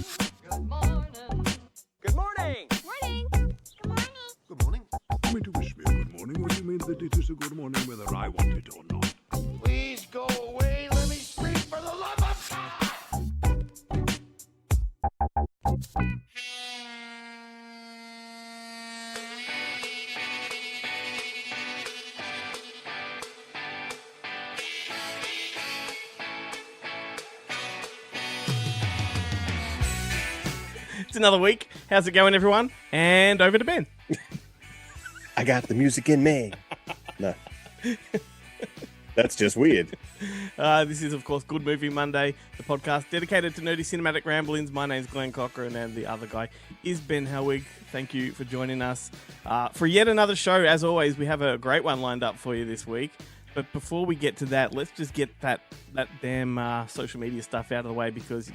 Good morning. Good morning. Morning. Good morning. Good morning. You mean to wish me a good morning, or do you mean that it is a good morning whether I want it or not? Please go away. Let me scream for the love of God. It's another week. How's it going, everyone? And over to Ben. I got the music in me. No. That's just weird. This is, of course, Good Movie Monday, the podcast dedicated to nerdy cinematic ramblings. My name's Glenn Cochran, and the other guy is Ben Helwig. Thank you for joining us for yet another show. As always, we have a great one lined up for you this week. But before we get to that, let's just get that damn social media stuff out of the way because,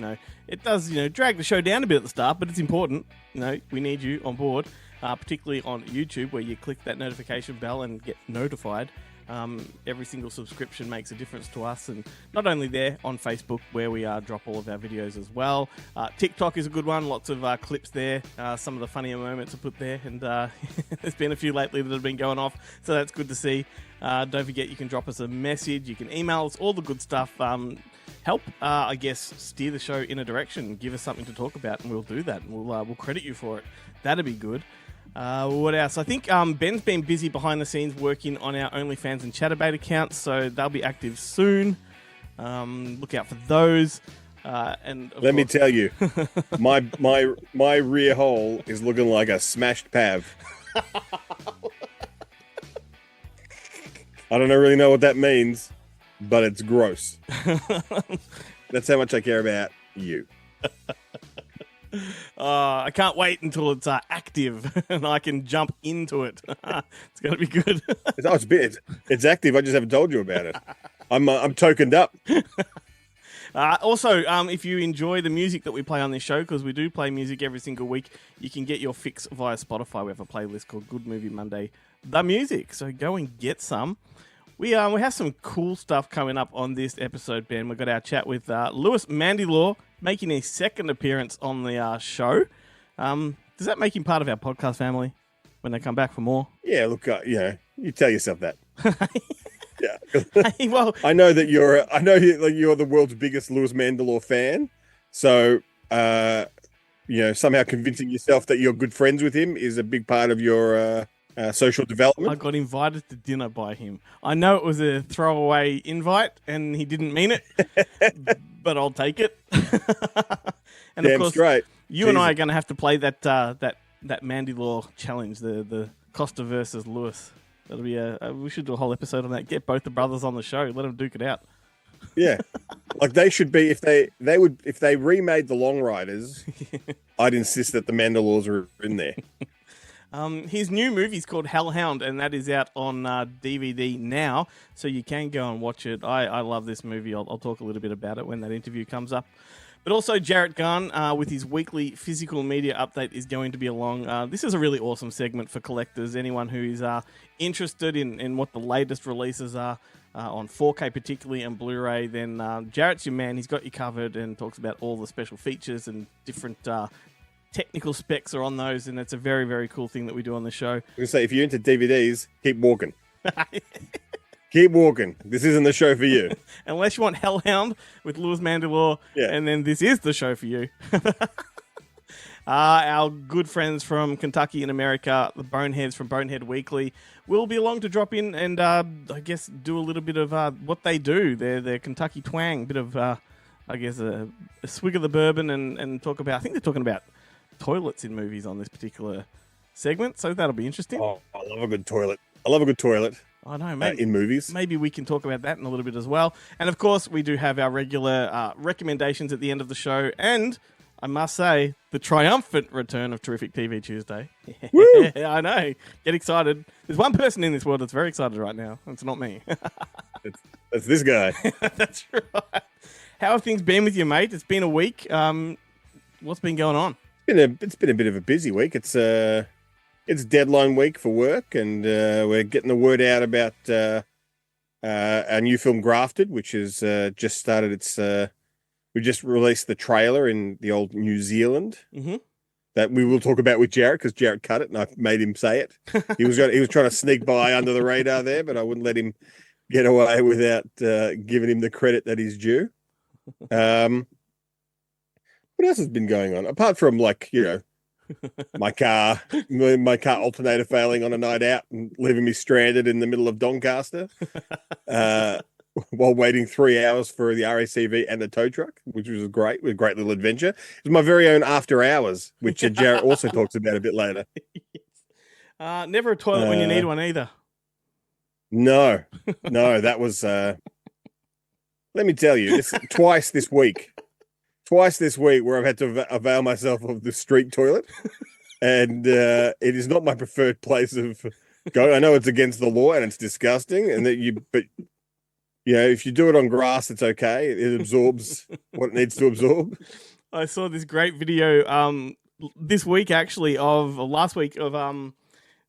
it does, drag the show down a bit at the start, but it's important. We need you on board, particularly on YouTube where you click that notification bell and get notified. Every single subscription makes a difference to us, and not only there, on Facebook where we drop all of our videos as well. TikTok is a good one, lots of clips there, some of the funnier moments are put there, and there's been a few lately that have been going off, so that's good to see. Don't forget you can drop us a message, you can email us, all the good stuff. Help, I guess, steer the show in a direction, give us something to talk about, and we'll do that, and we'll credit you for it. That'd be good. What else? I think Ben's been busy behind the scenes working on our OnlyFans and Chatterbait accounts, so they'll be active soon. Look out for those. And Let me tell you, my rear hole is looking like a smashed pav. I don't really know what that means, but it's gross. That's how much I care about you. I can't wait until it's active and I can jump into it. It's going to be good. It's active. I just haven't told you about it. I'm tokened up. Also, if you enjoy the music that we play on this show, because we do play music every single week, you can get your fix via Spotify. We have a playlist called Good Movie Monday, The Music. So go and get some. We have some cool stuff coming up on this episode, Ben. We've got our chat with Lewis Mandylor making his second appearance on the show. Does that make him part of our podcast family when they come back for more? Yeah, look, you tell yourself that. Yeah. Hey, well, I know that you're the world's biggest Lewis Mandylor fan. So, somehow convincing yourself that you're good friends with him is a big part of your social development. I got invited to dinner by him. I know it was a throwaway invite and he didn't mean it, but I'll take it. And Damn of course, straight. You and I are going to have to play that Mandylor challenge, the Costa versus Lewis. That'll be we should do a whole episode on that. Get both the brothers on the show. Let them duke it out. Yeah, like they should be if they remade the Long Riders. I'd insist that the Mandylors are in there. His new movie is called Hellhound, and that is out on DVD now, so you can go and watch it. I love this movie. I'll talk a little bit about it when that interview comes up. But also, Jarrett Gunn, with his weekly physical media update, is going to be along. This is a really awesome segment for collectors. Anyone who is interested in what the latest releases are on 4K particularly and Blu-ray, then Jarrett's your man. He's got you covered and talks about all the special features and different technical specs are on those, and it's a very, very cool thing that we do on the show. I'm gonna say, if you're into DVDs, keep walking. Keep walking. This isn't the show for you. Unless you want Hellhound with Lewis Mandylor, and then this is the show for you. Our good friends from Kentucky in America, the Boneheads from Bonehead Weekly, will be along to drop in and I guess do a little bit of what they do. Their Kentucky twang, bit of a swig of the bourbon and talk about. I think they're talking about toilets in movies on this particular segment, so that'll be interesting. Oh, I love a good toilet. I know, maybe, in movies. Maybe we can talk about that in a little bit as well. And of course, we do have our regular recommendations at the end of the show. And I must say, the triumphant return of Terrific TV Tuesday. Woo! I know. Get excited. There's one person in this world that's very excited right now. It's not me. It's this guy. That's right. How have things been with you, mate? It's been a week. What's been going on? It's been a bit of a busy week. It's deadline week for work, and we're getting the word out about our new film Grafted, which has just started its who just released the trailer in the old New Zealand Mm-hmm. that we will talk about with Jared because Jared cut it and I made him say it. He was trying to sneak by under the radar there, but I wouldn't let him get away without giving him the credit that he's due. What else has been going on apart from my car alternator failing on a night out and leaving me stranded in the middle of Doncaster while waiting 3 hours for the RACV and the tow truck, which was a great little adventure. It was my very own after hours, which Jared also talks about a bit later. Never a toilet when you need one either. No, that was, let me tell you, twice this week where I've had to avail myself of the street toilet. And it is not my preferred place of going. I know it's against the law and it's disgusting. But if you do it on grass, it's okay. It absorbs what it needs to absorb. I saw this great video this week actually last week of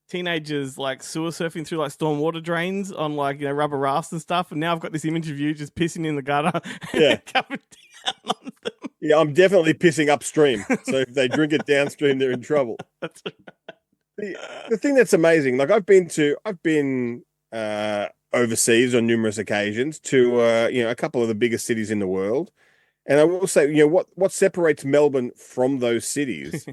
teenagers like sewer surfing through like stormwater drains on rubber rafts and stuff. And now I've got this image of you just pissing in the gutter. Yeah. Coming down on them. Yeah, I'm definitely pissing upstream. So if they drink it downstream, they're in trouble. That's right. The thing that's amazing, I've been overseas on numerous occasions to a couple of the biggest cities in the world. And I will say, what separates Melbourne from those cities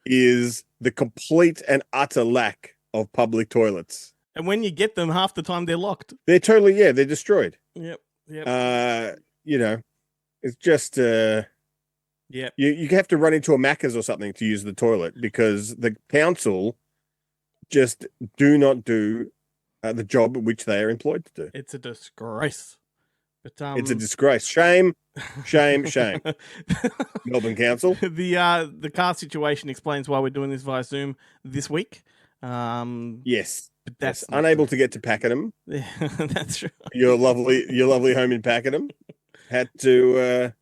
is the complete and utter lack of public toilets. And when you get them, half the time they're locked. They're they're destroyed. Yep. It's just yeah. You have to run into a Macca's or something to use the toilet because the council just do not do the job which they are employed to do. It's a disgrace. But it's a disgrace. Shame. Melbourne Council. The car situation explains why we're doing this via Zoom this week. Yes. But that's unable to get to Pakenham. Yeah, that's right. Your lovely home in Pakenham had to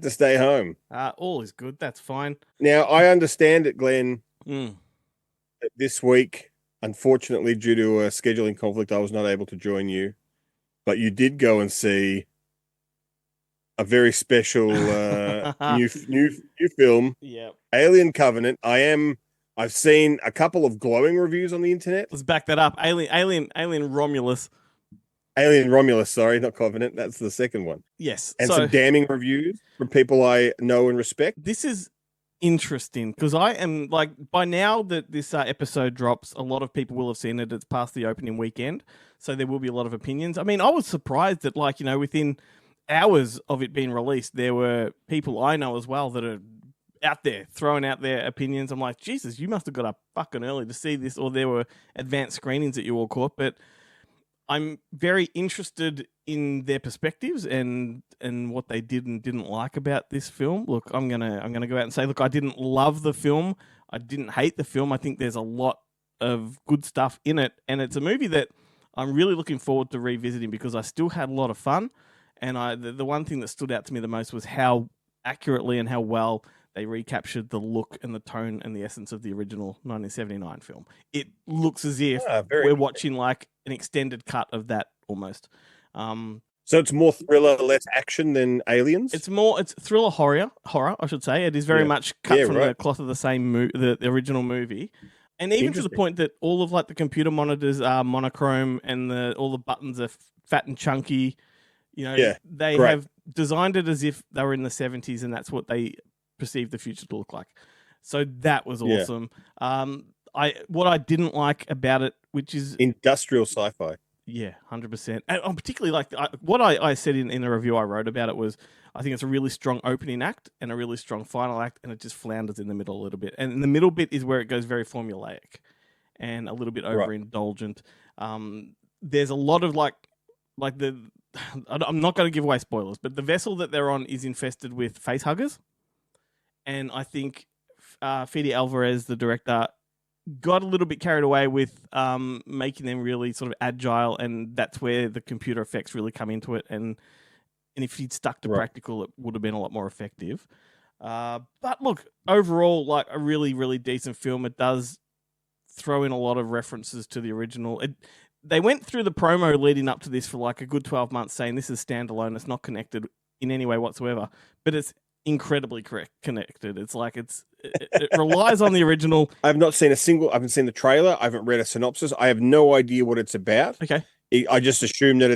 stay home. All is good. That's fine. Now I understand it, Glenn. That this week, unfortunately, due to a scheduling conflict, I was not able to join you. But you did go and see a very special new film, Alien Covenant. I've seen a couple of glowing reviews on the internet. Let's back that up. Alien Romulus. Alien Romulus, sorry, not Covenant. That's the second one. Yes. And some damning reviews from people I know and respect. This is interesting because I am by now that this episode drops, a lot of people will have seen it. It's past the opening weekend, so there will be a lot of opinions. I mean, I was surprised that within hours of it being released, there were people I know as well that are out there throwing out their opinions. I'm like, Jesus, you must have got up fucking early to see this, or there were advanced screenings that you all caught. But I'm very interested in their perspectives and what they did and didn't like about this film. Look, I'm gonna go out and say, look, I didn't love the film. I didn't hate the film. I think there's a lot of good stuff in it, and it's a movie that I'm really looking forward to revisiting because I still had a lot of fun. And the one thing that stood out to me the most was how accurately and how well they recaptured the look and the tone and the essence of the original 1979 film. It looks as if we're watching like an extended cut of that almost. So it's more thriller, less action than Aliens? It's thriller horror, I should say. It is very much cut from the cloth of the same the original movie. And even to the point that all of the computer monitors are monochrome and all the buttons are fat and chunky. They have designed it as if they were in the 70s and that's what they perceived the future to look like. So that was awesome. What I didn't like about it, which is industrial sci-fi. Yeah, 100%. And particularly what I said in the review I wrote about it was I think it's a really strong opening act and a really strong final act, and it just flounders in the middle a little bit. And in the middle bit is where it goes very formulaic and a little bit overindulgent. There's a lot of I'm not going to give away spoilers, but the vessel that they're on is infested with face huggers. And I think Fede Alvarez, the director, got a little bit carried away with making them really sort of agile, and that's where the computer effects really come into it. And if he'd stuck to practical, it would have been a lot more effective. But look, overall, a really, really decent film. It does throw in a lot of references to the original. They went through the promo leading up to this for a good 12 months saying this is standalone, it's not connected in any way whatsoever, but it's incredibly connected. It's like it relies on the original. I haven't seen the trailer. I haven't read a synopsis. I have no idea what it's about. Okay. I just assume that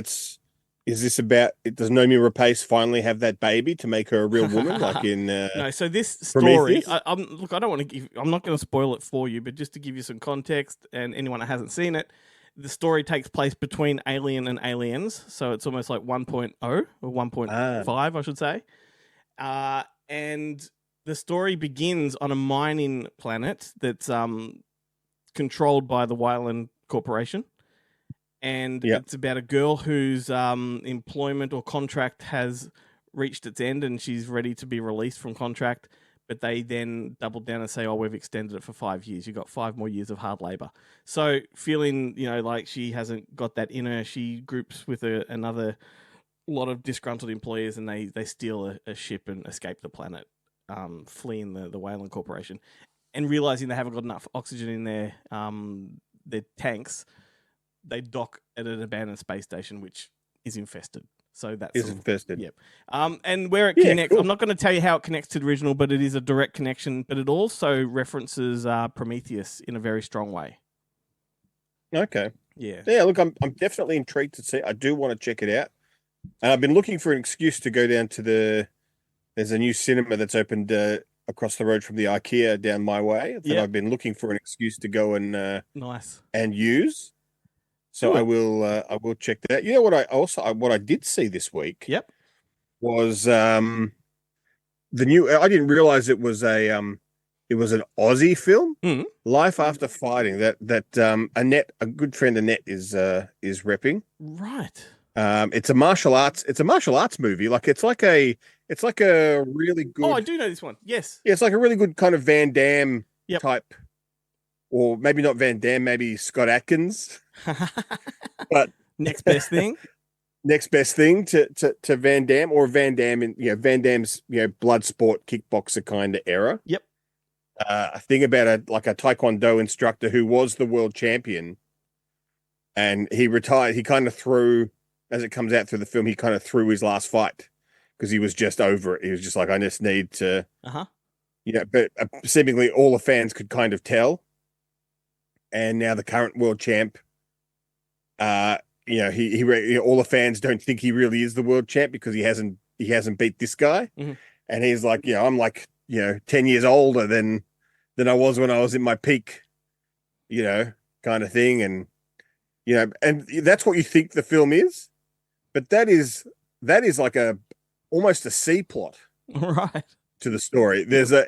is this about, does Noomi Rapace finally have that baby to make her a real woman? Like in no, so this story, Prometheus? look, I don't want to I'm not going to spoil it for you, but just to give you some context and anyone that hasn't seen it, the story takes place between Alien and Aliens, so it's almost like 1.0 or 1.5, I should say. And the story begins on a mining planet that's controlled by the Wyland Corporation. And it's about a girl whose employment or contract has reached its end and she's ready to be released from contract. But they then double down and say, we've extended it for 5 years. You've got 5 more years of hard labor. So feeling, like she hasn't got that in her, she groups with another lot of disgruntled employers and they steal a ship and escape the planet, fleeing the Wayland Corporation. And realizing they haven't got enough oxygen in their tanks, they dock at an abandoned space station, which is infested. So that's infested. Yep. And where it connects, cool. I'm not going to tell you how it connects to the original, but it is a direct connection. But it also references Prometheus in a very strong way. Okay. Yeah. Yeah. Look, I'm definitely intrigued to see. I do want to check it out. And I've been looking for an excuse to go down to there's a new cinema that's opened across the road from the IKEA down my way. That I've been looking for an excuse to go and nice and use. So I will check that out. You know what I did see this week? Yep. Was the new, I didn't realize it was an Aussie film, Life After Fighting, that Annette, a good friend Annette is repping. Right. It's a martial arts movie. Like it's like a really good. Oh, I do know this one. Yes. Yeah, it's like a really good kind of Van Damme type, or maybe not Van Damme, maybe Scott Atkins. But next best thing to Van Damme, or Van Damme in Van Damme's blood sport kickboxer kind of era. Yep. A thing about a Taekwondo instructor who was the world champion, and he retired. He kind of threw, as it comes out through the film, he kind of threw his last fight because he was just over it. He was just like, I just need to, but seemingly all the fans could kind of tell. And now the current world champ, he all the fans don't think he really is the world champ because he hasn't beat this guy. Mm-hmm. And he's like, I'm like, 10 years older than I was when I was in my peak, kind of thing. And, and that's what you think the film is, but that is like almost a C plot. Right. To the story. It's a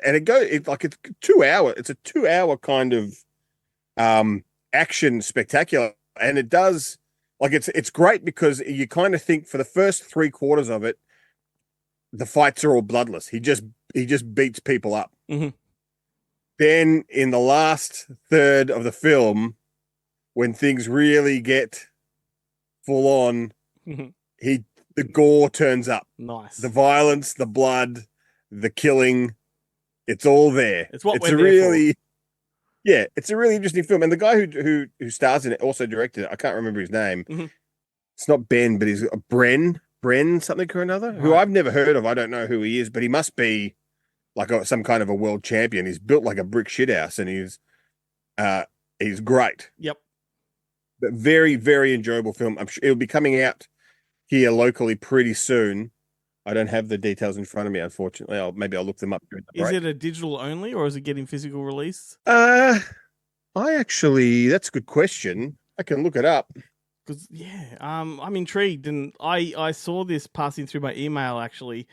2 hour, it's a 2 hour kind of, action spectacular, and it does it's great because you kind of think for the first 3/4 of it the fights are all bloodless. He just beats people up. Mm-hmm. Then in the last third of the film, when things really get full on, the gore turns up. Nice. The violence, the blood, the killing, it's all there. It's what we're there for. Yeah, it's a really interesting film, and the guy who stars in it also directed it. I can't remember his name. Mm-hmm. It's not Ben, but he's Bren something or another, who I've never heard of. I don't know who he is, but he must be like some kind of a world champion. He's built like a brick shithouse, and he's great. Yep. But very, very enjoyable film. I'm sure it'll be coming out here locally pretty soon. I don't have the details in front of me, unfortunately. Maybe I'll look them up during the break. Is it a digital only, or is it getting physical release? That's a good question. I can look it up. Because I'm intrigued, and I saw this passing through my email. Actually,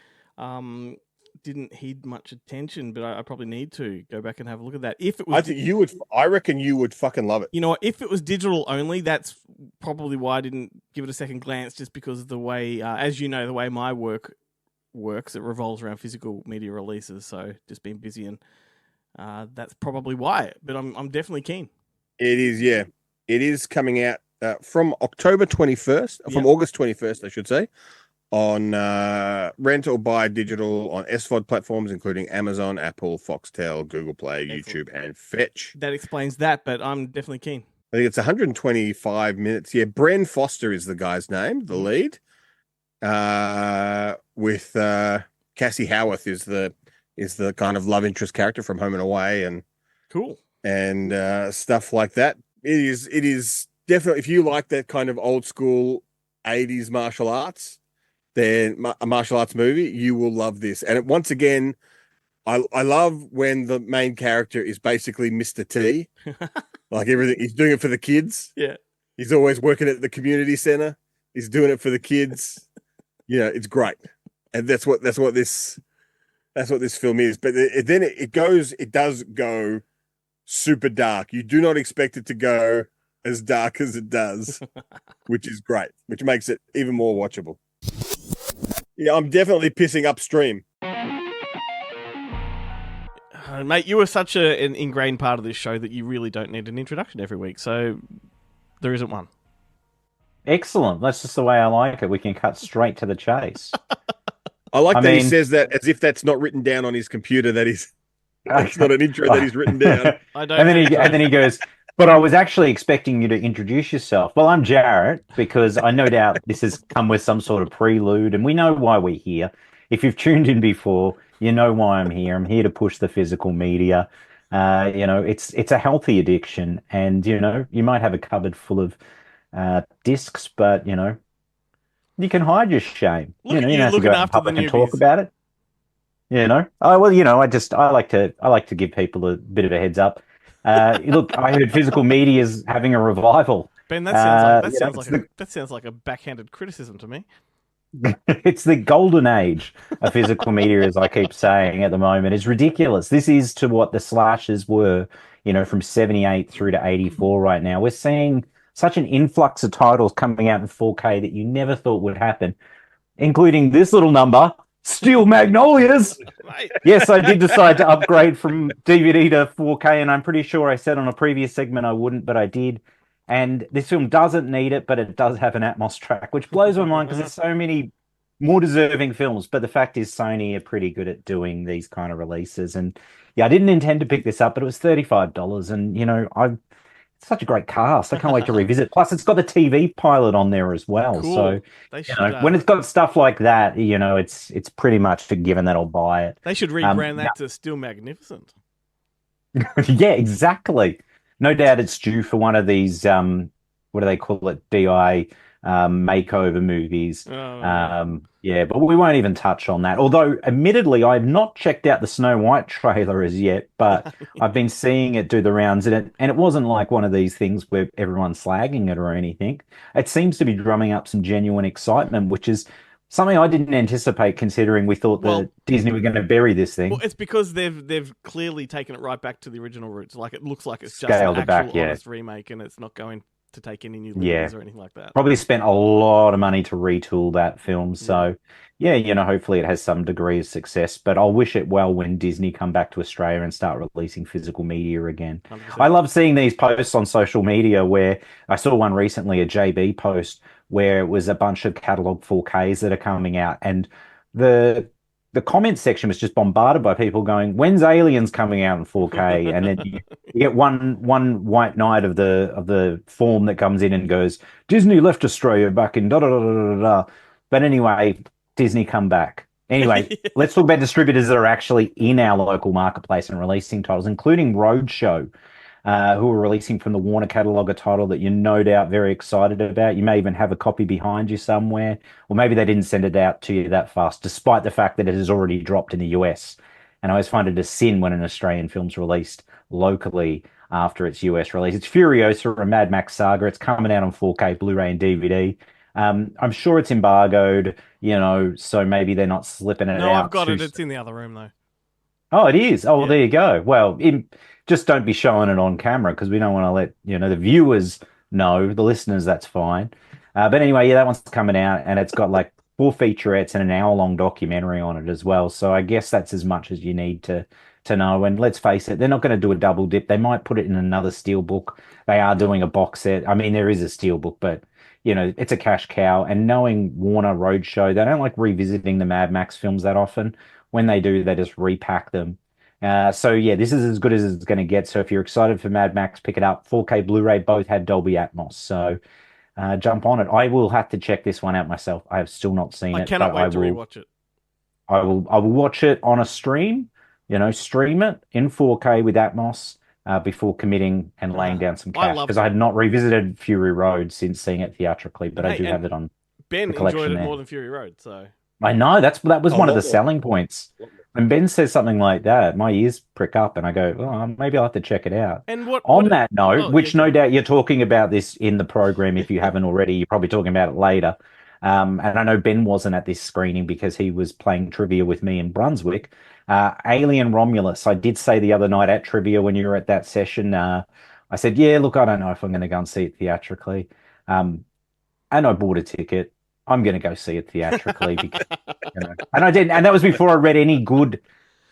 didn't heed much attention, but I probably need to go back and have a look at that. If it was, I reckon you would fucking love it. You know what? If it was digital only, that's probably why I didn't give it a second glance, just because of the way, as you know, the way my work works, it revolves around physical media releases. So just being busy, and that's probably why. But I'm definitely keen. It is, yeah. It is coming out from October 21st, from August 21st, I should say, on rent or buy digital on SVOD platforms, including Amazon, Apple, Foxtel, Google Play, YouTube, and Fetch. That explains that, but I'm definitely keen. I think it's 125 minutes. Yeah, Bren Foster is the guy's name, the lead. with Cassie Howarth is the kind of love interest character from Home and Away Cool. and stuff like that. It is definitely, if you like that kind of old school 80s martial arts, then a martial arts movie, you will love this. And once again, I love when the main character is basically Mr. T. Like everything, he's doing it for the kids. Yeah. He's always working at the community center. He's doing it for the kids. Yeah, it's great. And that's what this film is. But then it does go super dark. You do not expect it to go as dark as it does, which is great, which makes it even more watchable. Yeah, I'm definitely pissing upstream. Mate, you are such an ingrained part of this show that you really don't need an introduction every week, so there isn't one. Excellent. That's just the way I like it. We can cut straight to the chase. I like that he says that as if that's not written down on his computer, that's not an intro that he's written down. I don't. And then he goes, but I was actually expecting you to introduce yourself. Well, I'm Jarrett, because I no doubt this has come with some sort of prelude, and we know why we're here. If you've tuned in before, you know why I'm here. I'm here to push the physical media. It's a healthy addiction, and you might have a cupboard full of discs, but you can hide your shame. Look You at you don't have to looking go out in after the public and talk newbies. about it. Oh well, I like to give people a bit of a heads up. Look, I heard physical media is having a revival. Ben, that sounds like a backhanded criticism to me. It's the golden age of physical media, as I keep saying at the moment. It's ridiculous. This is to what the slashers were, from 78 through to 84 right now. We're seeing such an influx of titles coming out in 4K that you never thought would happen, including this little number, Steel Magnolias. Yes, I did decide to upgrade from DVD to 4K, and I'm pretty sure I said on a previous segment I wouldn't, but I did. And this film doesn't need it, but it does have an Atmos track, which blows my mind because there's so many more deserving films. But the fact is, Sony are pretty good at doing these kind of releases. And yeah, I didn't intend to pick this up, but it was $35. And, it's such a great cast. I can't wait to revisit. Plus, it's got the TV pilot on there as well. Cool. So, They should, when it's got stuff like that, it's pretty much a given that I'll buy it. They should rebrand that to Still Magnificent. Yeah, exactly. No doubt it's due for one of these, what do they call it, DI makeover movies. Yeah, but we won't even touch on that. Although, admittedly, I've not checked out the Snow White trailer as yet, but I've been seeing it do the rounds, and it wasn't like one of these things where everyone's slagging it or anything. It seems to be drumming up some genuine excitement, which is something I didn't anticipate, considering we thought that Disney were going to bury this thing. Well, it's because they've clearly taken it right back to the original roots. Like, it looks like it's Scaled just it back, an actual honest remake, and it's not going to take any new liberties or anything like that. Probably spent a lot of money to retool that film. So, yeah, hopefully it has some degree of success. But I'll wish it well when Disney come back to Australia and start releasing physical media again. 100%. I love seeing these posts on social media where I saw one recently, a JB post, where it was a bunch of catalog 4Ks that are coming out. And the comment section was just bombarded by people going, "When's Aliens coming out in 4K?" And then you get one white knight of the form that comes in and goes, "Disney left Australia back in da da da da da." But anyway, Disney come back. Anyway, let's talk about distributors that are actually in our local marketplace and releasing titles, including Roadshow, who are releasing from the Warner catalog a title that you're no doubt very excited about. You may even have a copy behind you somewhere, or maybe they didn't send it out to you that fast, despite the fact that it has already dropped in the US. And I always find it a sin when an Australian film's released locally after its US release. It's Furiosa, a Mad Max saga. It's coming out on 4K, Blu-ray and DVD. I'm sure it's embargoed, so maybe they're not slipping it out. No, I've got it. It's in the other room, though. Oh, it is? Oh, well, there you go. Well, just don't be showing it on camera, because we don't want to let, the viewers know. The listeners, that's fine. But anyway, that one's coming out, and it's got like 4 featurettes and an hour-long documentary on it as well. So I guess that's as much as you need to know. And let's face it, they're not going to do a double dip. They might put it in another steelbook. They are doing a box set. I mean, there is a steelbook, but it's a cash cow. And knowing Warner Roadshow, they don't like revisiting the Mad Max films that often. When they do, they just repack them. So yeah, this is as good as it's going to get. So if you're excited for Mad Max, pick it up. 4K Blu-ray both had Dolby Atmos. So jump on it. I will have to check this one out myself. I have still not seen I it, cannot but I wait to will. rewatch it. I will watch it on a stream. Stream it in 4K with Atmos before committing and laying down some I cash loved because I it. have not revisited Fury Road since seeing it theatrically, but I Hey, do and have it on Ben the collection enjoyed it there. more than Fury Road, so I know that was A one of lot the more. selling points. When Ben says something like that, my ears prick up and I go, oh, maybe I'll have to check it out. and what On that note, oh, which yeah, no go. doubt you're talking about this in the program if you haven't already, you're probably talking about it later. And I know Ben wasn't at this screening because he was playing trivia with me in Brunswick. Alien Romulus, I did say the other night at trivia when you were at that session, I said, yeah, look, I don't know if I'm going to go and see it theatrically. And I bought a ticket. I'm going to go see it theatrically because, and I didn't. And that was before I read any good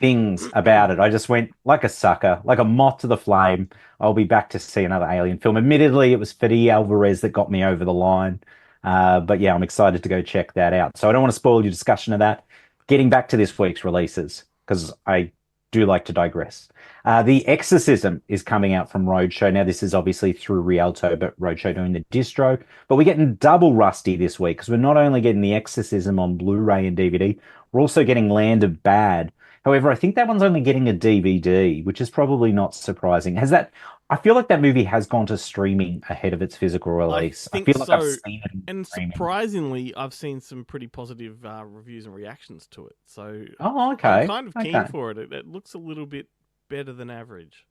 things about it. I just went like a sucker, like a moth to the flame. I'll be back to see another Alien film. Admittedly, it was Fede Alvarez that got me over the line. But yeah, I'm excited to go check that out. So I don't want to spoil your discussion of that. Getting back to this week's releases, because I do like to digress. The Exorcism is coming out from Roadshow. Now, this is obviously through Rialto, but Roadshow doing the distro. But we're getting double rusty this week because we're not only getting The Exorcism on Blu-ray and DVD, we're also getting Land of Bad. However, I think that one's only getting a DVD, which is probably not surprising. I feel like that movie has gone to streaming ahead of its physical release. I think feel like I've so. seen it in And streaming. surprisingly, I've seen some pretty positive reviews and reactions to it. So Oh, okay. I'm kind of keen Okay. for it. It looks a little bit better than average.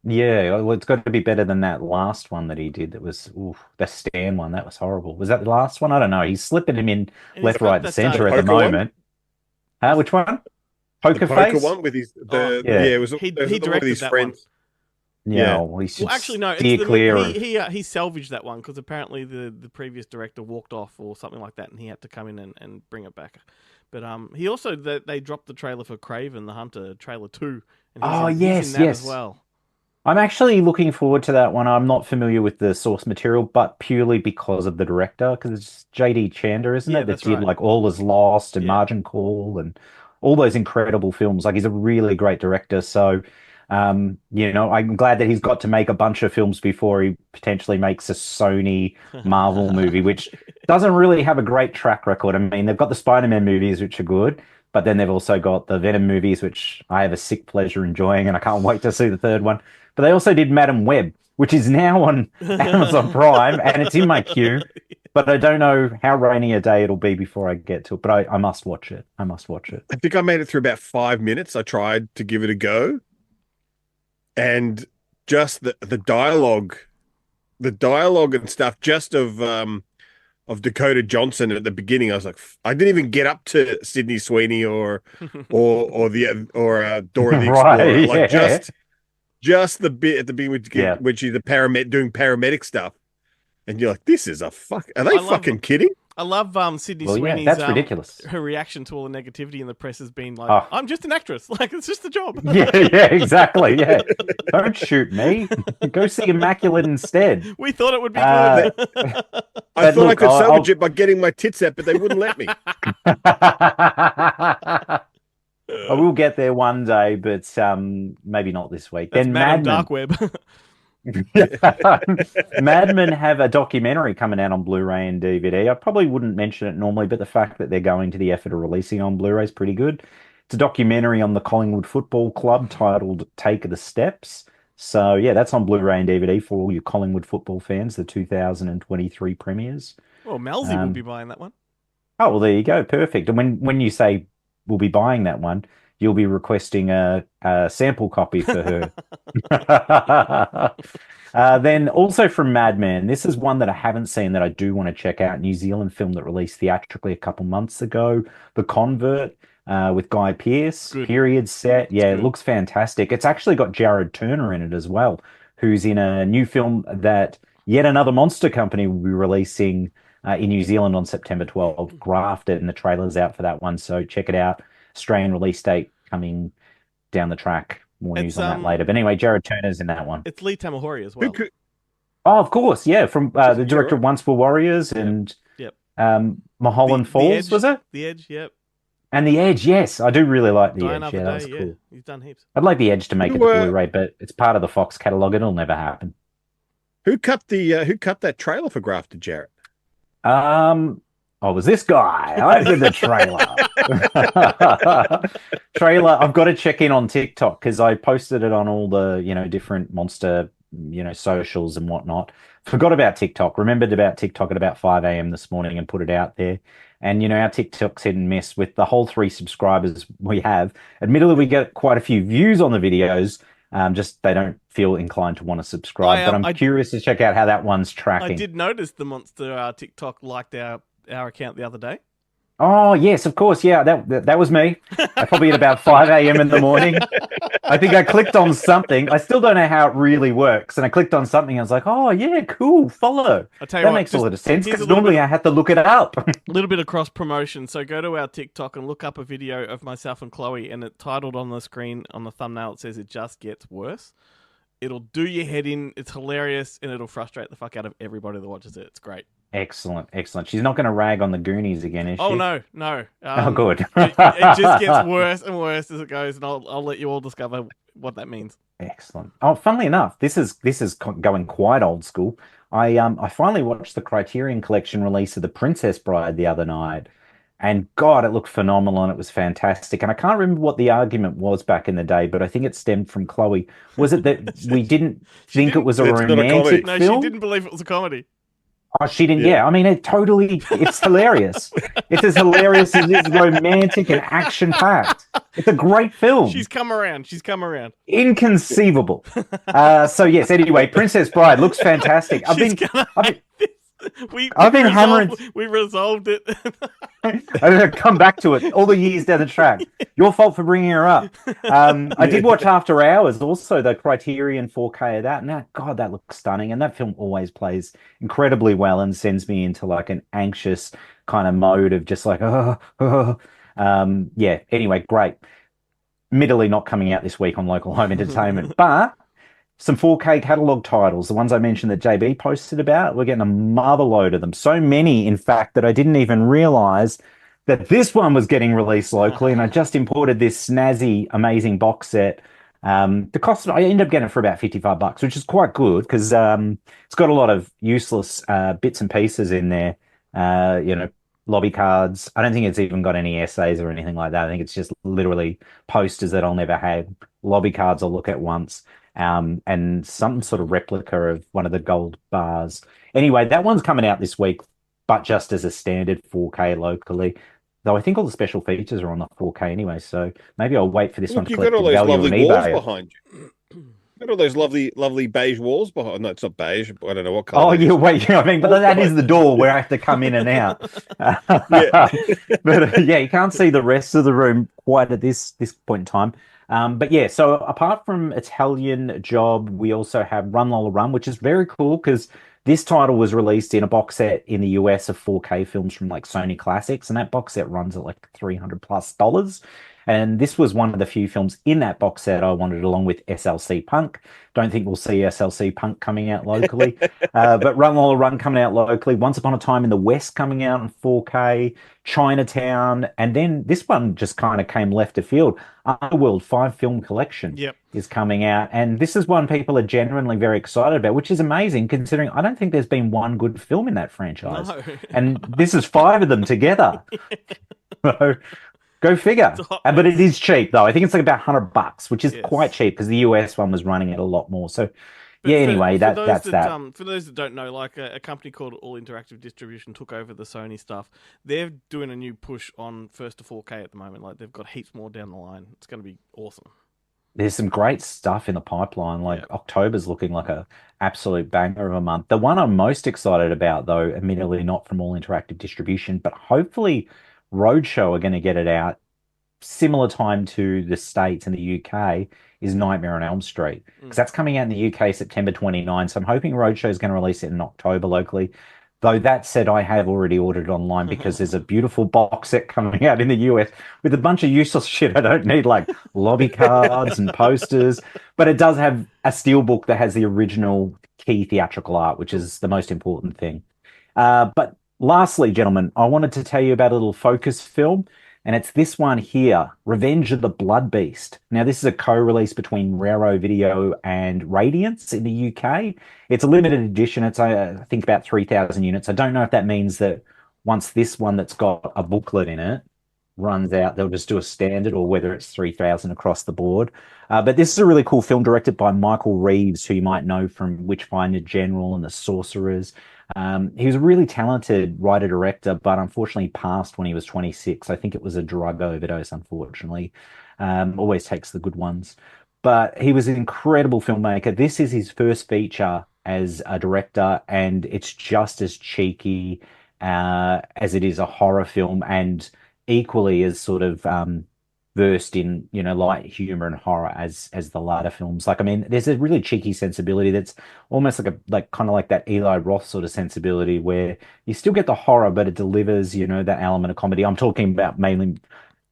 Yeah, well, it's got to be better than that last one that he did. That was the Stan one. That was horrible. Was that the last one? I don't know. He's slipping him in And left, it's got right, and that, center at the poker one? moment. Which one? The Poker poker Face? one with his yeah. it was He it was one directed with his that friends. Yeah, Yeah. well, he should Well, actually, no. It's steer clear of. he salvaged that one because apparently the previous director walked off or something like that, and he had to come in and bring it back. But he also they dropped the trailer for Craven the Hunter trailer 2, and he's in that as well. I'm actually looking forward to that one. I'm not familiar with the source material, but purely because of the director, because it's J.D. Chander, isn't Yeah, it? That that's did right. like All Is Lost and Yeah. Margin Call and all those incredible films. Like he's a really great director. So, I'm glad that he's got to make a bunch of films before he potentially makes a Sony Marvel movie, which doesn't really have a great track record. I mean, they've got the Spider-Man movies, which are good, but then they've also got the Venom movies, which I have a sick pleasure enjoying, and I can't wait to see the third one. But they also did Madam Web, which is now on Amazon Prime, and it's in my queue. But I don't know how rainy a day it'll be before I get to it. But I must watch it. I must watch it. I think I made it through about 5 minutes. I tried to give it a go, and just the dialogue and stuff, just of Dakota Johnson at the beginning. I was like, I didn't even get up to Sydney Sweeney or Dora the Explorer. Right, Like yeah. just the bit at the beginning Yeah. when she's doing paramedic stuff, and you're like, this is a fuck. Are they I love- fucking kidding? I love Sydney Well, yeah, Sweeney's. that's ridiculous. Her reaction to all the negativity in the press has been like, Oh. "I'm just an actress. Like it's just a job." Yeah, exactly. Yeah. Don't shoot me. Go see Immaculate instead. We thought it would be Uh, good. I But thought I look, could I'll- salvage it by getting my tits out, but they wouldn't let me. I will get there one day, but maybe not this week. That's Then Mad on Mad Men. Dark Web. Mad Men have a documentary coming out on Blu-ray and DVD. I probably wouldn't mention it normally, but the fact that they're going to the effort of releasing on Blu-ray is pretty good. It's a documentary on the Collingwood Football Club titled Take the Steps. So yeah, that's on Blu-ray and DVD for all you Collingwood football fans, the 2023 premieres. Well, Melzy will be buying that one. Oh, well, there you go. Perfect. And when you say we'll be buying that one, you'll be requesting a sample copy for her. Then also from Mad Men, this is one that I haven't seen that I do want to check out. New Zealand film that released theatrically a couple months ago, The Convert, with Guy Pearce, Good. period set. Yeah, good. it looks fantastic. It's actually got Jared Turner in it as well, who's in a new film that yet another monster company will be releasing in New Zealand on September 12th, Grafted, and the trailer's out for that one. So check it out. Australian release date coming down the track. More news It's, on that later. But anyway, Jared Turner's in that one. It's Lee Tamahori as Who well. could, Oh, of course, yeah, from the Yeah, director of right. Once Were Warriors and Yep. Mulholland The Falls, Edge, was it? The Edge, yep. And The Edge, yes, I do really like The Die Edge. Another Yeah, that was Day, cool. yeah. He's done heaps. I'd like The Edge to make Who, it a Blu-ray, but it's part of the Fox catalog. It'll never happen. Who cut that trailer for Grafted, Jarrett? Oh, was this guy? I did the trailer. Trailer. I've got to check in on TikTok because I posted it on all the, different monster, socials and whatnot. Forgot about TikTok. Remembered about TikTok at about 5 a.m. this morning and put it out there. And, our TikTok's hit and miss with the whole 3 subscribers we have. Admittedly, we get quite a few views on the videos. Just they don't feel inclined to want to subscribe. But I'm curious to check out how that one's tracking. I did notice the monster TikTok liked our account the other day. Oh, yes, of course. Yeah, that was me. I probably at about 5 a.m. in the morning. I think I clicked on something. I still don't know how it really works. And I clicked on something. I was like, oh, yeah, cool, follow. That makes a lot of sense because normally I have to look it up. A little bit of cross promotion. So go to our TikTok and look up a video of myself and Chloe, and it titled on the screen on the thumbnail, it says "It Just Gets Worse." It'll do your head in. It's hilarious, and it'll frustrate the fuck out of everybody that watches it. It's great. Excellent. She's not going to rag on the Goonies again, is she? Oh, no. Oh, good. it just gets worse and worse as it goes, and I'll let you all discover what that means. Excellent. Oh, funnily enough, this is going quite old school. I finally watched the Criterion Collection release of The Princess Bride the other night, and God, it looked phenomenal and it was fantastic. And I can't remember what the argument was back in the day, but I think it stemmed from Chloe. Was it that we didn't think it was a romantic film? No, she didn't believe it was a comedy. Oh, she didn't. Yeah, I mean, it's hilarious. It's as hilarious as it's romantic and action-packed. It's a great film. She's come around. Inconceivable. So yes. Anyway, Princess Bride looks fantastic. I've been hammering. We resolved it. I'm going to come back to it all the years down the track. Your fault for bringing her up. I did watch After Hours, also the Criterion 4K of that. And God, that looks stunning. And that film always plays incredibly well and sends me into like an anxious kind of mode of just like, yeah. Anyway, great. Admittedly not coming out this week on local home entertainment, but some 4K catalog titles, the ones I mentioned that JB posted about, we're getting a mother load of them. So many, in fact, that I didn't even realize that this one was getting released locally. And I just imported this snazzy, amazing box set. The cost, I ended up getting it for about $55, which is quite good because it's got a lot of useless bits and pieces in there. Lobby cards. I don't think it's even got any essays or anything like that. I think it's just literally posters that I'll never have. Lobby cards I'll look at once. And some sort of replica of one of the gold bars. Anyway, that one's coming out this week, but just as a standard 4K locally. Though I think all the special features are on the 4K anyway, so maybe I'll wait for this one to collect the value on eBay. You've got all those lovely walls behind you. Got all those lovely beige walls behind. No, it's not beige. I don't know what color. Oh, yeah, wait. I mean, but that is the door where I have to come in and out. But yeah, you can't see the rest of the room quite at this point in time. But yeah, so apart from Italian Job, we also have Run Lola Run, which is very cool because this title was released in a box set in the US of 4K films from like Sony Classics, and that box set runs at like $300+. And this was one of the few films in that box set I wanted, along with SLC Punk. Don't think we'll see SLC Punk coming out locally, but Run Lola Run coming out locally. Once Upon a Time in the West coming out in 4K. Chinatown, and then this one just kind of came left of field. Underworld 5-film collection is coming out, and this is one people are genuinely very excited about, which is amazing considering I don't think there's been one good film in that franchise. No. And this is 5 of them together. So, go figure. But it is cheap though. I think it's like about $100, which is quite cheap because the US one was running at a lot more. So yeah, anyway, that's that. For those that don't know, like a company called All Interactive Distribution took over the Sony stuff. They're doing a new push on first to 4K at the moment. Like they've got heaps more down the line. It's going to be awesome. There's some great stuff in the pipeline. Like October's looking like a absolute banger of a month. The one I'm most excited about, though, admittedly not from All Interactive Distribution, but hopefully Roadshow are going to get it out similar time to the States and the UK, is Nightmare on Elm Street. Because that's coming out in the UK September 29. So I'm hoping Roadshow is going to release it in October locally. Though that said, I have already ordered it online because there's a beautiful box set coming out in the US with a bunch of useless shit I don't need, like lobby cards and posters. But it does have a steelbook that has the original key theatrical art, which is the most important thing. But lastly, gentlemen, I wanted to tell you about a little focus film. and it's this one here, Revenge of the Blood Beast. Now, this is a co-release between Raro Video and Radiance in the UK. It's a limited edition. It's, I think, about 3,000 units. I don't know if that means that once this one that's got a booklet in it runs out, they'll just do a standard, or whether it's 3,000 across the board. But this is a really cool film directed by Michael Reeves, who you might know from Witchfinder General and The Sorcerers. He was a really talented writer-director, but unfortunately passed when he was 26. I think it was a drug overdose, unfortunately. Always takes the good ones. But he was an incredible filmmaker. This is his first feature as a director, and it's just as cheeky as it is a horror film, and equally as sort of versed in, light humor and horror as the latter films. Like, I mean, there's a really cheeky sensibility that's almost like kind of like that Eli Roth sort of sensibility, where you still get the horror, but it delivers, that element of comedy. I'm talking about mainly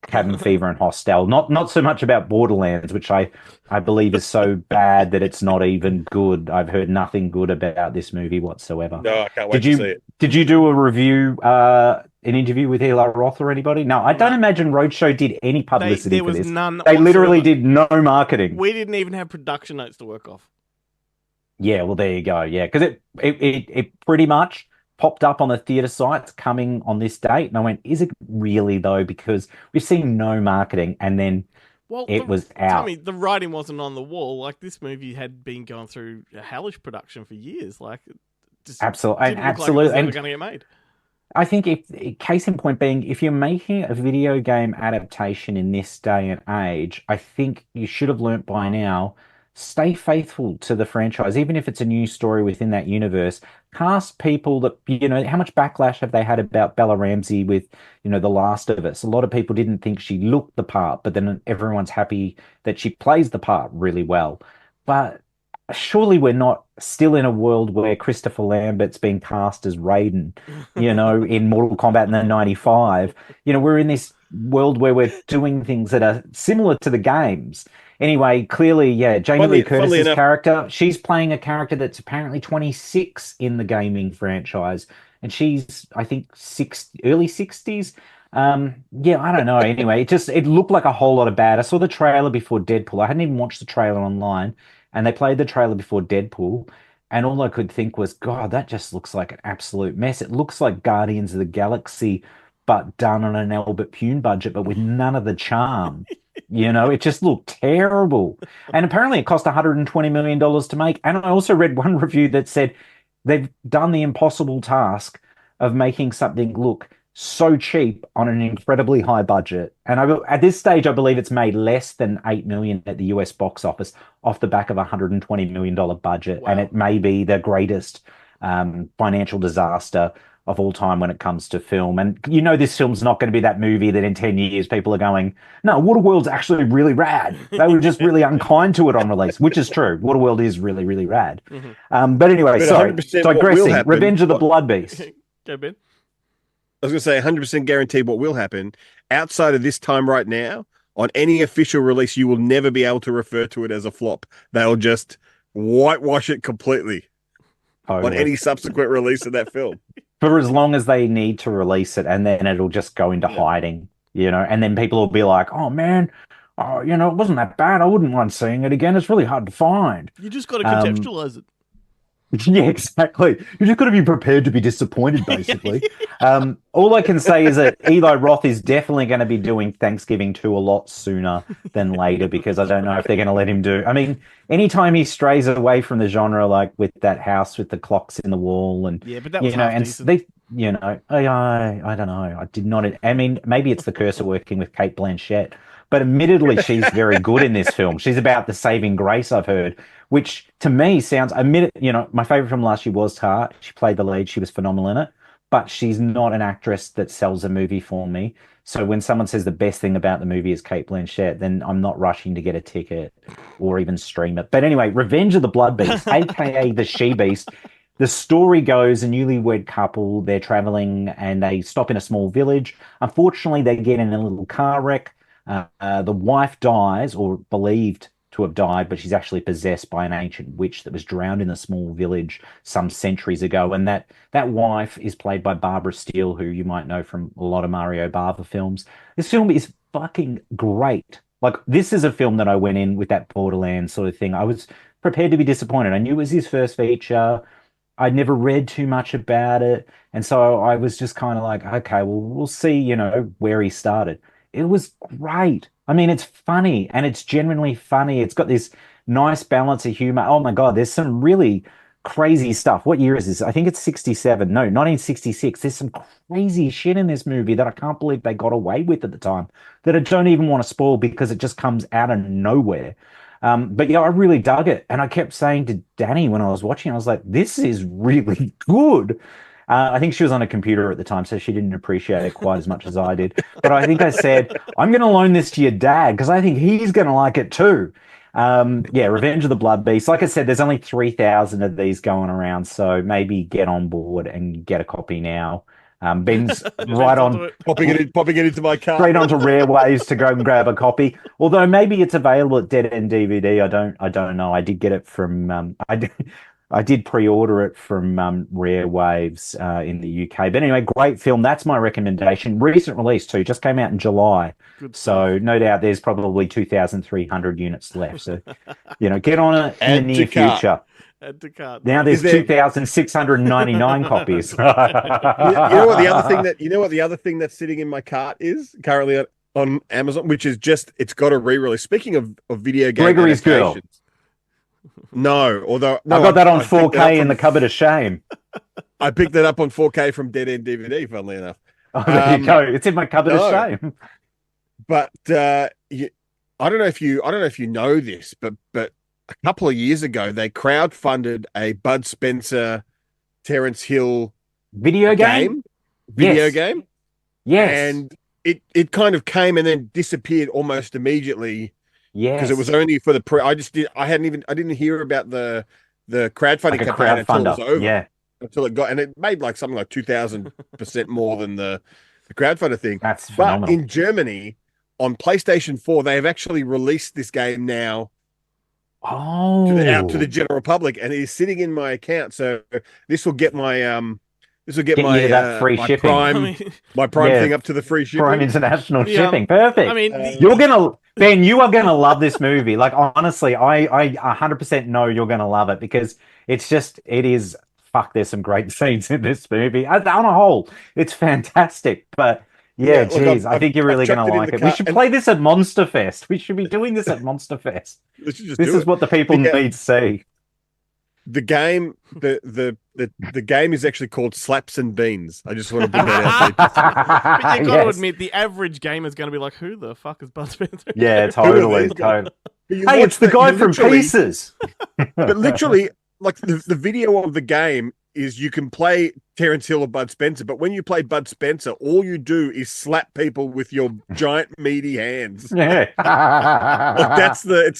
Cabin Fever and Hostel, not so much about Borderlands, which I believe is so bad that it's not even good. I've heard nothing good about this movie whatsoever. No, I can't wait to see it. Did you do a review, an interview with Eli Roth or anybody? No, I don't imagine Roadshow did any publicity there for was this. none They literally whatsoever. did no marketing. We didn't even have production notes to work off. Yeah, well, there you go. Yeah, because it pretty much popped up on the theater sites coming on this date, and I went, "Is it really though?" Because we've seen no marketing, and then Well, it was out. Tommy, the writing wasn't on the wall. Like, this movie had been going through a hellish production for years. Like, it just Absolutely, didn't look like it was absolutely, ever and going to get made. I think case in point being, if you're making a video game adaptation in this day and age, I think you should have learnt by now, stay faithful to the franchise, even if it's a new story within that universe. Cast people that, how much backlash have they had about Bella Ramsey with, The Last of Us? A lot of people didn't think she looked the part, but then everyone's happy that she plays the part really well. But surely we're not still in a world where Christopher Lambert's being cast as Raiden, in Mortal Kombat in the 95. We're in this world where we're doing things that are similar to the games. Anyway, clearly, yeah, Jamie Lee Curtis's character, she's playing a character that's apparently 26 in the gaming franchise, and she's, I think, early 60s. Yeah, I don't know. Anyway, it looked like a whole lot of bad. I saw the trailer before Deadpool. I hadn't even watched the trailer online, and they played the trailer before Deadpool, and all I could think was, God, that just looks like an absolute mess. It looks like Guardians of the Galaxy, but done on an Albert Pune budget, but with none of the charm. It just looked terrible. And apparently it cost $120 million to make. And I also read one review that said they've done the impossible task of making something look so cheap on an incredibly high budget. And at this stage, I believe it's made less than $8 million at the US box office off the back of a $120 million budget. Wow. And it may be the greatest financial disaster of all time when it comes to film. And this film's not going to be that movie that in 10 years people are going, no, Waterworld's actually really rad. They were just really unkind to it on release, which is true. Waterworld is really, really rad. But anyway, sorry, 100% what will digressing. happen- Revenge of the Blood Beast. Go, Ben. I was going to say 100% guaranteed what will happen outside of this time right now. On any official release, you will never be able to refer to it as a flop. They'll just whitewash it completely on any subsequent release of that film. For as long as they need to release it, and then it'll just go into hiding, and then people will be like, oh man, it wasn't that bad. I wouldn't mind seeing it again. It's really hard to find. You just got to contextualize it. Yeah, exactly. You just got to be prepared to be disappointed, basically. All I can say is that Eli Roth is definitely going to be doing Thanksgiving 2 a lot sooner than later, because I don't know if they're going to let him do. I mean, anytime he strays away from the genre, like with that house with the clocks in the wall, and Yeah, but that was and decent. they, I don't know. I did not. I mean, maybe it's the curse of working with Kate Blanchett, but admittedly, she's very good in this film. She's about the saving grace, I've heard, which to me sounds my favorite film last year was Tar. She played the lead. She was phenomenal in it, but she's not an actress that sells a movie for me. So when someone says the best thing about the movie is Kate Blanchett, then I'm not rushing to get a ticket or even stream it. But anyway, Revenge of the Blood Beast, aka the She Beast. The story goes, a newlywed couple, they're traveling and they stop in a small village. Unfortunately, they get in a little car wreck. The wife dies, or believed to to have died, but she's actually possessed by an ancient witch that was drowned in a small village some centuries ago. And that wife is played by Barbara Steele, who you might know from a lot of Mario Bava films. This film is fucking great. Like, this is a film that I went in with that Borderlands sort of thing. I was prepared to be disappointed. I knew it was his first feature. I'd never read too much about it. And so I was just kind of like, okay, well, we'll see, where he started. It was great. I mean, it's funny, and it's genuinely funny. It's got this nice balance of humor. Oh my God, there's some really crazy stuff. What year is this? I think it's 67. No, 1966. There's some crazy shit in this movie that I can't believe they got away with at the time, that I don't even want to spoil because it just comes out of nowhere. But yeah, I really dug it. And I kept saying to Danny when I was watching, I was like, this is really good. I think she was on a computer at the time, so she didn't appreciate it quite as much as I did. But I think I said, I'm going to loan this to your dad because I think he's going to like it too. Yeah, Revenge of the Blood Beast. Like I said, there's only 3,000 of these going around, so maybe get on board and get a copy now. Ben's right on popping it into my car. Straight onto Rare Waves to go and grab a copy. Although maybe it's available at Dead End DVD. I don't know. I did get it from I did pre-order it from Rare Waves in the UK. But anyway, great film. That's my recommendation. Recent release too. Just came out in July. So no doubt there's probably 2,300 units left. So get on it in the near future. Add to cart. Now there's 2,699 copies. You know what the other thing that's sitting in my cart is currently on Amazon, which is it's got a re-release. Speaking of video game Gregory's Girl. No, although I got that on 4K in the cupboard of shame. I picked that up on 4K from Dead End DVD, funnily enough. Oh, there you go. It's in my cupboard of shame. But I don't know if you know this, but a couple of years ago they crowdfunded a Bud Spencer, Terence Hill video game. Yes. And it kind of came and then disappeared almost immediately. Yeah, because it was only for the I didn't hear about the crowdfunding campaign until it was over. Yeah, until it got, and it made like something like 2,000% more than the crowdfunder thing. That's phenomenal. But in Germany, on PlayStation 4, they have actually released this game now. Out to the general public, and it is sitting in my account. So this will get my that free shipping. My Prime thing up to the free shipping. Prime international shipping. Perfect. I mean, Ben, you are gonna love this movie. Like, honestly, I 100% know you're gonna love it because it is. Fuck, there's some great scenes in this movie. On a whole, it's fantastic. But yeah, geez, I think you're really gonna like it. We should play this at Monster Fest. We should be doing this at Monster Fest. This is what the people need to see. The game, the game is actually called Slaps and Beans. I just want to put that out there. But you got to admit, the average gamer is going to be like, "Who the fuck is Bud Spencer?" Yeah, totally. Hey, it's the guy from Pieces. But literally, like the video of the game is you can play Terence Hill or Bud Spencer, but when you play Bud Spencer, all you do is slap people with your giant meaty hands. Yeah, that's amazing.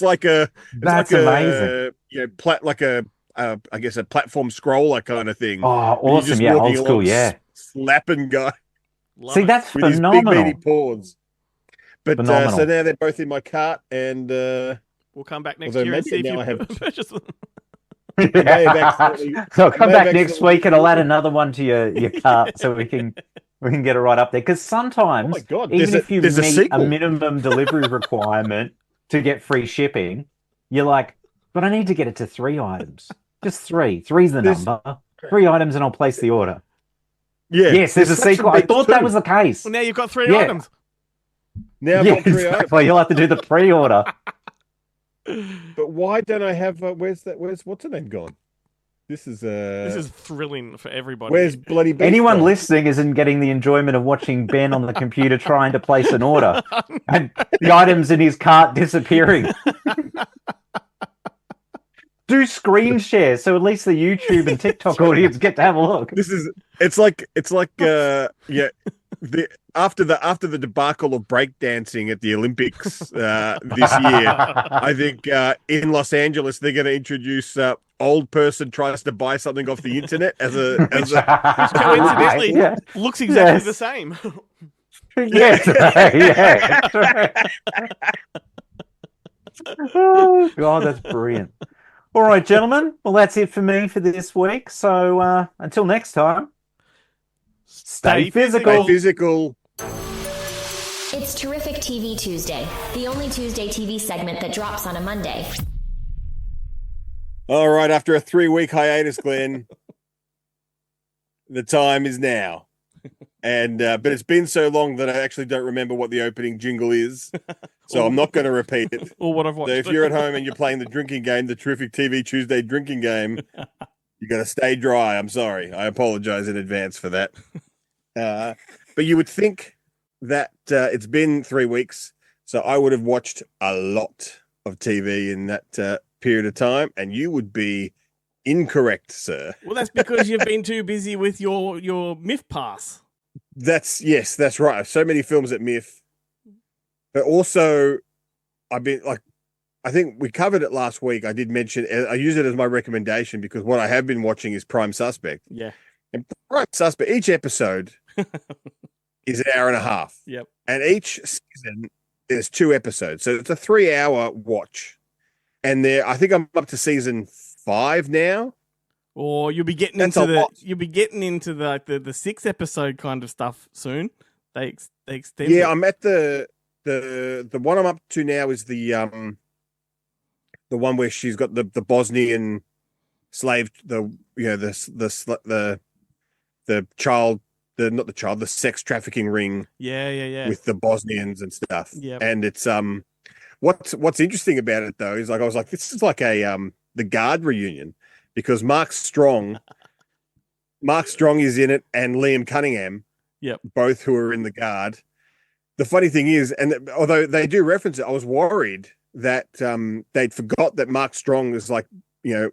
I guess a platform scroller kind of thing. Oh, awesome! Yeah, old school. Yeah, slapping guy. See, that's with phenomenal. His big meaty paws. But so now they're both in my cart, and we'll come back next year and see if you purchase them. So I'll come back next week and I'll add another one to your cart so we can get it right up there. Because sometimes, even if you meet a minimum delivery requirement to get free shipping, you're like, but I need to get it to 3 items. Just 3. 3's the number. 3 items and I'll place the order. Yeah. Yes, there's a sequel. I thought that was the case. Well, now you've got 3 items. Now I've got 3 items. You'll have to do the pre-order. But why don't I have? Where's what's the name gone? This is thrilling for everybody. Where's bloody Beast anyone gone? Listening isn't getting the enjoyment of watching Ben on the computer trying to place an order and the items in his cart disappearing. Do screen share so at least the YouTube and TikTok audience get to have a look. It's like after the debacle of breakdancing at the Olympics this year, I think in Los Angeles they're going to introduce old person tries to buy something off the internet as a coincidentally looks exactly the same. Yes, yeah. Oh, God, that's brilliant. All right, gentlemen. Well, that's it for me for this week. So until next time, stay physical. Stay physical. It's Terrific TV Tuesday, the only Tuesday TV segment that drops on a Monday. All right, after a 3-week hiatus, Glenn, the time is now. And but it's been so long that I actually don't remember what the opening jingle is. So I'm not going to repeat it. Or what I've watched. So if you're at home and you're playing the drinking game, the Terrific TV Tuesday drinking game, you got to stay dry. I'm sorry. I apologize in advance for that. But you would think that it's been 3 weeks, so I would have watched a lot of TV in that period of time, and you would be incorrect, sir. Well, that's because you've been too busy with your MIF pass. That's right. So many films at MIF, but also I've been like, I think we covered it last week. I did mention, I use it as my recommendation because what I have been watching is Prime Suspect. Yeah. And Prime Suspect, each episode is an hour and a half. Yep. And each season there's 2 episodes. So it's a 3-hour watch. And I think I'm up to season 5 now. Or you'll be getting into the 6 episode kind of stuff soon. They extend. Yeah, it. I'm at the one I'm up to now is the one where she's got the Bosnian slave, the sex trafficking ring. Yeah. With the Bosnians and stuff. Yeah. And it's what's interesting about it though is like I was like, this is like a the Guard reunion because Mark Strong is in it and Liam Cunningham. Yep. Both who are in the Guard. The funny thing is, and although they do reference it, I was worried that they'd forgot that Mark Strong is like,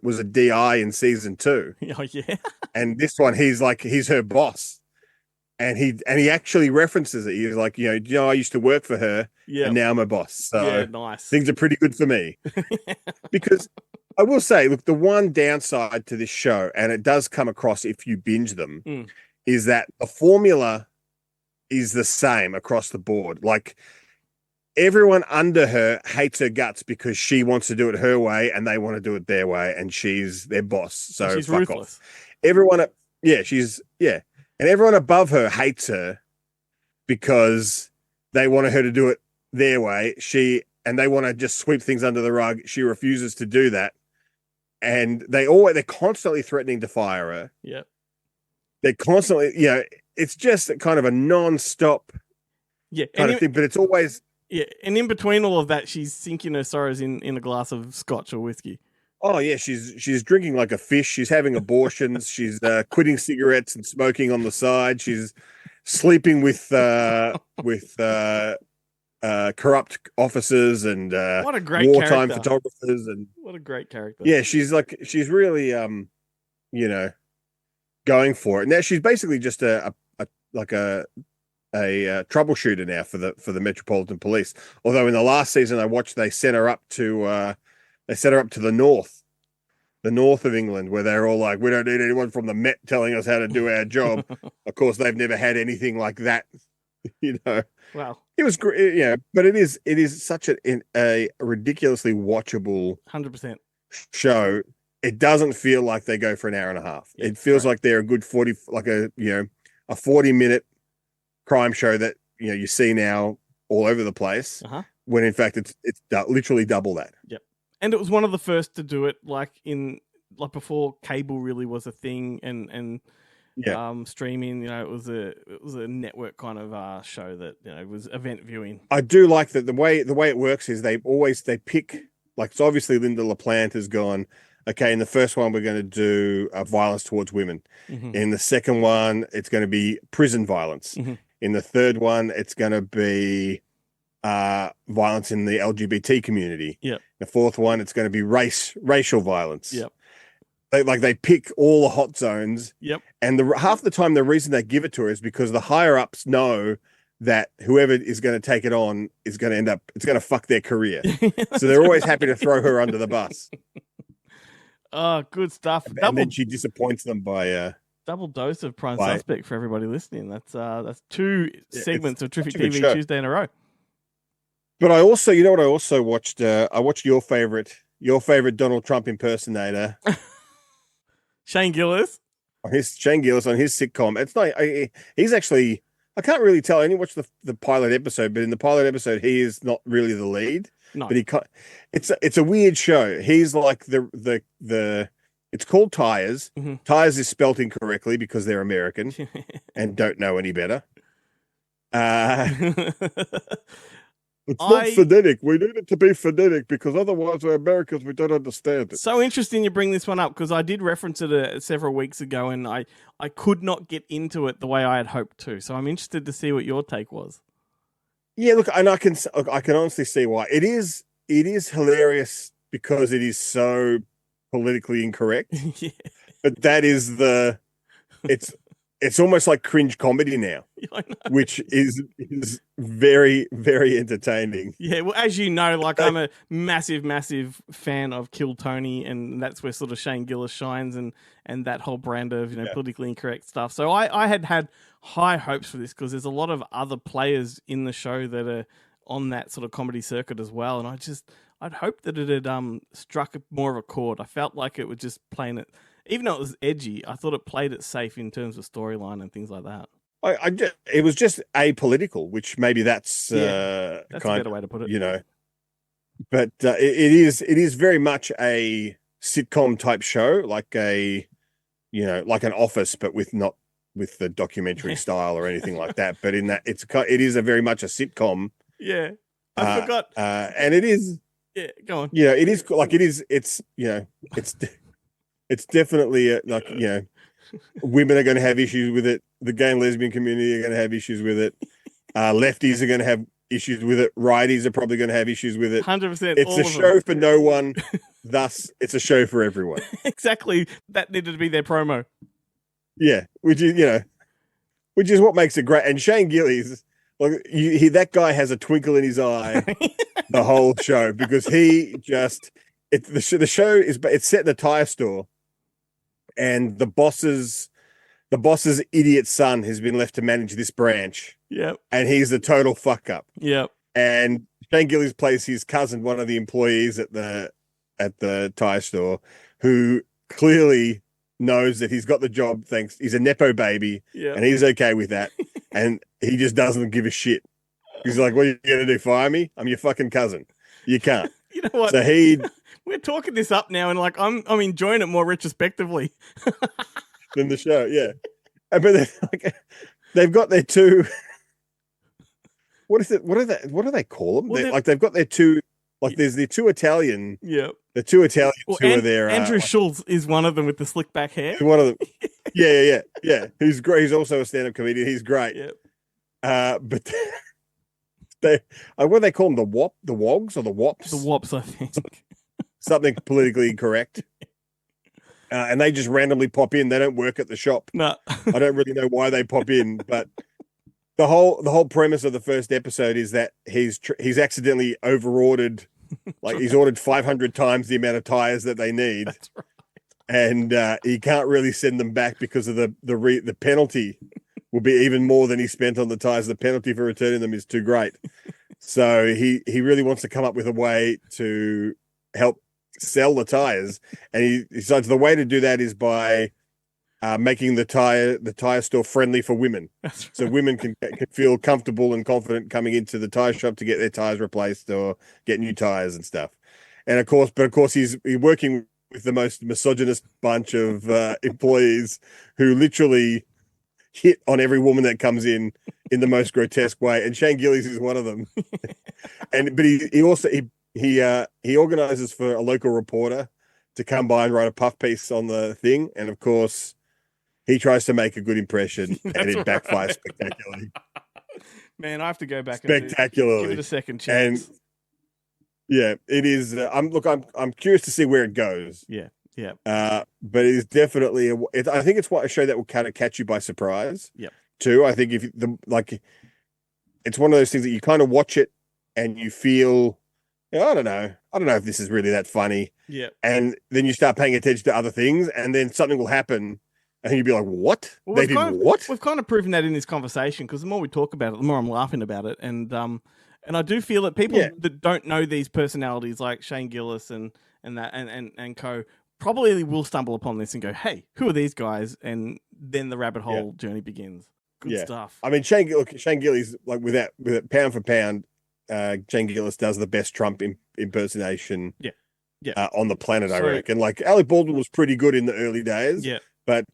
was a DI in season 2. Oh yeah. And this one, he's her boss. And he actually references it. He's like, I used to work for her, and now I'm a boss. So yeah, nice. Things are pretty good for me. Because I will say, look, the one downside to this show, and it does come across if you binge them, is that the formula is the same across the board. Like everyone under her hates her guts because she wants to do it her way, and they want to do it their way, and she's their boss. So she's fuck ruthless. off. And everyone above her hates her because they want her to do it their way. And they want to just sweep things under the rug. She refuses to do that. And they're constantly threatening to fire her. Yeah. They're constantly, it's just kind of a non-stop kind of thing, but it's always. Yeah. And in between all of that, she's sinking her sorrows in a glass of scotch or whiskey. Oh yeah, she's drinking like a fish. She's having abortions. She's quitting cigarettes and smoking on the side. She's sleeping with corrupt officers and what a great wartime character. photographers. And what a great character. Yeah, she's really going for it. Now she's basically just a troubleshooter now for the Metropolitan Police. Although in the last season I watched, they set her up to the north of England, where they're all like, we don't need anyone from the Met telling us how to do our job. Of course, they've never had anything like that, Wow. It was great, but it is such a ridiculously watchable 100%. show. It doesn't feel like they go for an hour and a half. Yeah, it feels like they're a good 40-minute crime show that you see now all over the place. When in fact it's literally double that. Yep. And it was one of the first to do it, before cable really was a thing, and streaming. It was a network kind of show that was event viewing. I do like that the way it works is they pick, like, so obviously Linda LaPlante has gone, okay, in the first one we're going to do violence towards women. Mm-hmm. In the second one it's going to be prison violence. Mm-hmm. In the third one it's going to be violence in the LGBT community. Yep. The fourth one, it's going to be racial violence. Yep. They pick all the hot zones. Yep. And half the time the reason they give it to her is because the higher ups know that whoever is going to take it on is going to it's going to fuck their career. So they're always happy to throw her under the bus. Oh, good stuff. And then she disappoints them by double dose of Prime Suspect for everybody listening. That's 2 segments of Terrific TV show. Tuesday in a row. But I also, you know what I also watched? I watched your favorite Donald Trump impersonator, Shane Gillis. Shane Gillis on his sitcom. It's not. He's actually. I can't really tell. I only watched the pilot episode, but in the pilot episode, he is not really the lead. No. But it's a weird show. He's like the. It's called Tires. Mm-hmm. Tires is spelt incorrectly because they're American and don't know any better. It's not phonetic. We need it to be phonetic because otherwise we're Americans. We don't understand it. So interesting you bring this one up because I did reference it several weeks ago and I could not get into it the way I had hoped to. So I'm interested to see what your take was. Yeah, look, and I can honestly see why. It is hilarious because it is so politically incorrect. Yeah. But that is it's almost like cringe comedy now, I know. which is very, very entertaining. Yeah, well, as you know, like I'm a massive, massive fan of Kill Tony, and that's where sort of Shane Gillis shines, and that whole brand of politically incorrect stuff. So I had high hopes for this because there's a lot of other players in the show that are on that sort of comedy circuit as well, and I'd hoped that it had struck more of a chord. I felt like it was just playing it. Even though it was edgy, I thought it played it safe in terms of storyline and things like that. It was just apolitical, which maybe that's a better way to put it. But it is very much a sitcom type show, like like an Office, but not with the documentary style or anything like that. But in that, it is a very much a sitcom. Yeah, I forgot, and it is. Yeah, go on. It is like it is. It's definitely women are going to have issues with it. The gay and lesbian community are going to have issues with it. Lefties are going to have issues with it. Righties are probably going to have issues with it. 100%. It's a show for no one. Thus, it's a show for everyone. Exactly. That needed to be their promo. Yeah, which is what makes it great. And Shane Gillis, that guy has a twinkle in his eye the whole show because the show is set in a tire store. And the boss's idiot son has been left to manage this branch. Yep. And he's the total fuck up. Yep. And Shane Gillis plays his cousin, one of the employees at the tire store, who clearly knows that he's got the job. He's a nepo baby, and he's okay with that. And he just doesn't give a shit. He's like, "What are you gonna do? Fire me? I'm your fucking cousin. You can't." You know what? So we're talking this up now, and like I'm enjoying it more retrospectively than the show. Yeah, but they've got their two. What is it? What do they call them? They've got their two. There's the two Italian. Yeah. The two Italians who are there. Andrew Schultz is one of them with the slick back hair. One of them. Yeah. Who's great. He's also a stand-up comedian. He's great. Yep. But what do they call them? The Wogs or the Wops? The Wops, I think. Something politically incorrect. And they just randomly pop in. They don't work at the shop. No. I don't really know why they pop in, but the whole premise of the first episode is that he's accidentally over-ordered. He's ordered 500 times the amount of tires that they need. That's right. And he can't really send them back because of the penalty will be even more than he spent on the tires. The penalty for returning them is too great. So he really wants to come up with a way to help sell the tires. And he decides the way to do that is by making the tire store friendly for women. So women can feel comfortable and confident coming into the tire shop to get their tires replaced or get new tires and stuff. And of course, he's working with the most misogynist bunch of employees who literally hit on every woman that comes in the most grotesque way. And Shane Gillis is one of them. But he also organizes for a local reporter to come by and write a puff piece on the thing. And of course, he tries to make a good impression and it backfires spectacularly. Man, I have to go back spectacularly. Give it a second chance. And yeah, it is. I'm curious to see where it goes. Yeah. But it is definitely I think it's a show that will kind of catch you by surprise. Yep. Too. I think it's one of those things that you kind of watch it and you feel, I don't know if this is really that funny. Yeah. And then you start paying attention to other things, and then something will happen. And you'd be like, what? Well, what? We've kind of proven that in this conversation because the more we talk about it, the more I'm laughing about it. And And I do feel that people Yeah. that don't know these personalities like Shane Gillis and co probably will stumble upon this and go, "Hey, who are these guys?" And then the rabbit hole journey begins. Good stuff. I mean, Shane Gillis, like without pound for pound, Shane Gillis does the best Trump impersonation. On the planet, I reckon. Like Alec Baldwin was pretty good in the early days. Yeah. But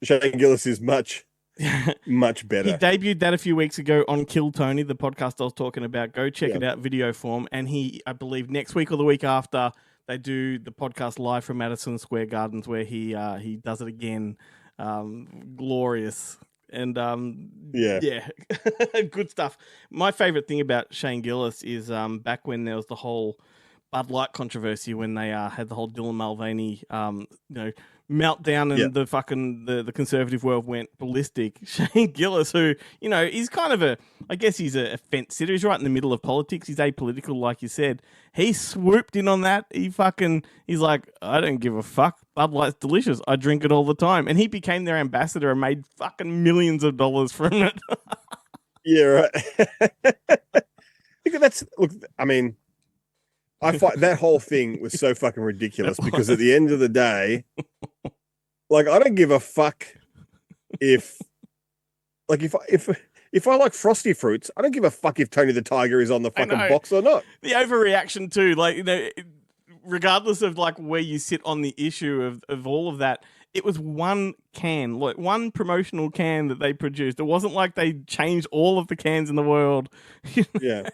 Shane Gillis is much better. He debuted that a few weeks ago on Kill Tony, the podcast I was talking about. Go check it out, video form. And I believe next week or the week after, they do the podcast live from Madison Square Gardens, where he does it again. Glorious. And good stuff. My favorite thing about Shane Gillis is back when there was the whole Bud Light controversy, when they had the whole Dylan Mulvaney meltdown and the conservative world went ballistic. Shane Gillis, who, he's kind of I guess he's a fence sitter. He's right in the middle of politics. He's apolitical, like you said. He swooped in on that. He's like, I don't give a fuck. Bud Light's delicious. I drink it all the time. And he became their ambassador and made fucking millions of dollars from it. Yeah, right. I mean, I find that whole thing was so fucking ridiculous because at the end of the day, like, I don't give a fuck if I like Frosty Fruits, I don't give a fuck if Tony the Tiger is on the fucking box or not. The overreaction too, like, regardless of like where you sit on the issue of all of that, it was one can, like one promotional can that they produced. It wasn't like they changed all of the cans in the world. Yeah,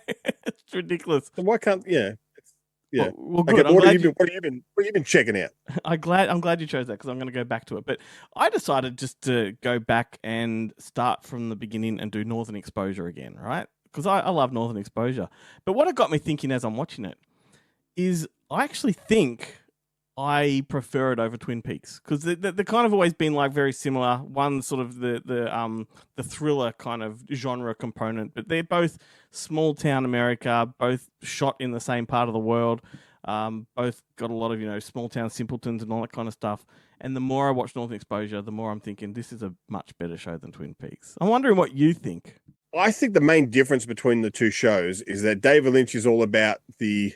it's ridiculous. So why can't? Yeah. Well, good. Okay, what have you been checking out? I'm glad you chose that, because I'm going to go back to it. But I decided just to go back and start from the beginning and do Northern Exposure again, right? Because I love Northern Exposure. But what it got me thinking as I'm watching it is I actually think I prefer it over Twin Peaks, because they're kind of always been like very similar. One sort of the thriller kind of genre component, but they're both small town America, both shot in the same part of the world, both got a lot of small town simpletons and all that kind of stuff. And the more I watch Northern Exposure, the more I'm thinking this is a much better show than Twin Peaks. I'm wondering what you think. I think the main difference between the two shows is that David Lynch is all about the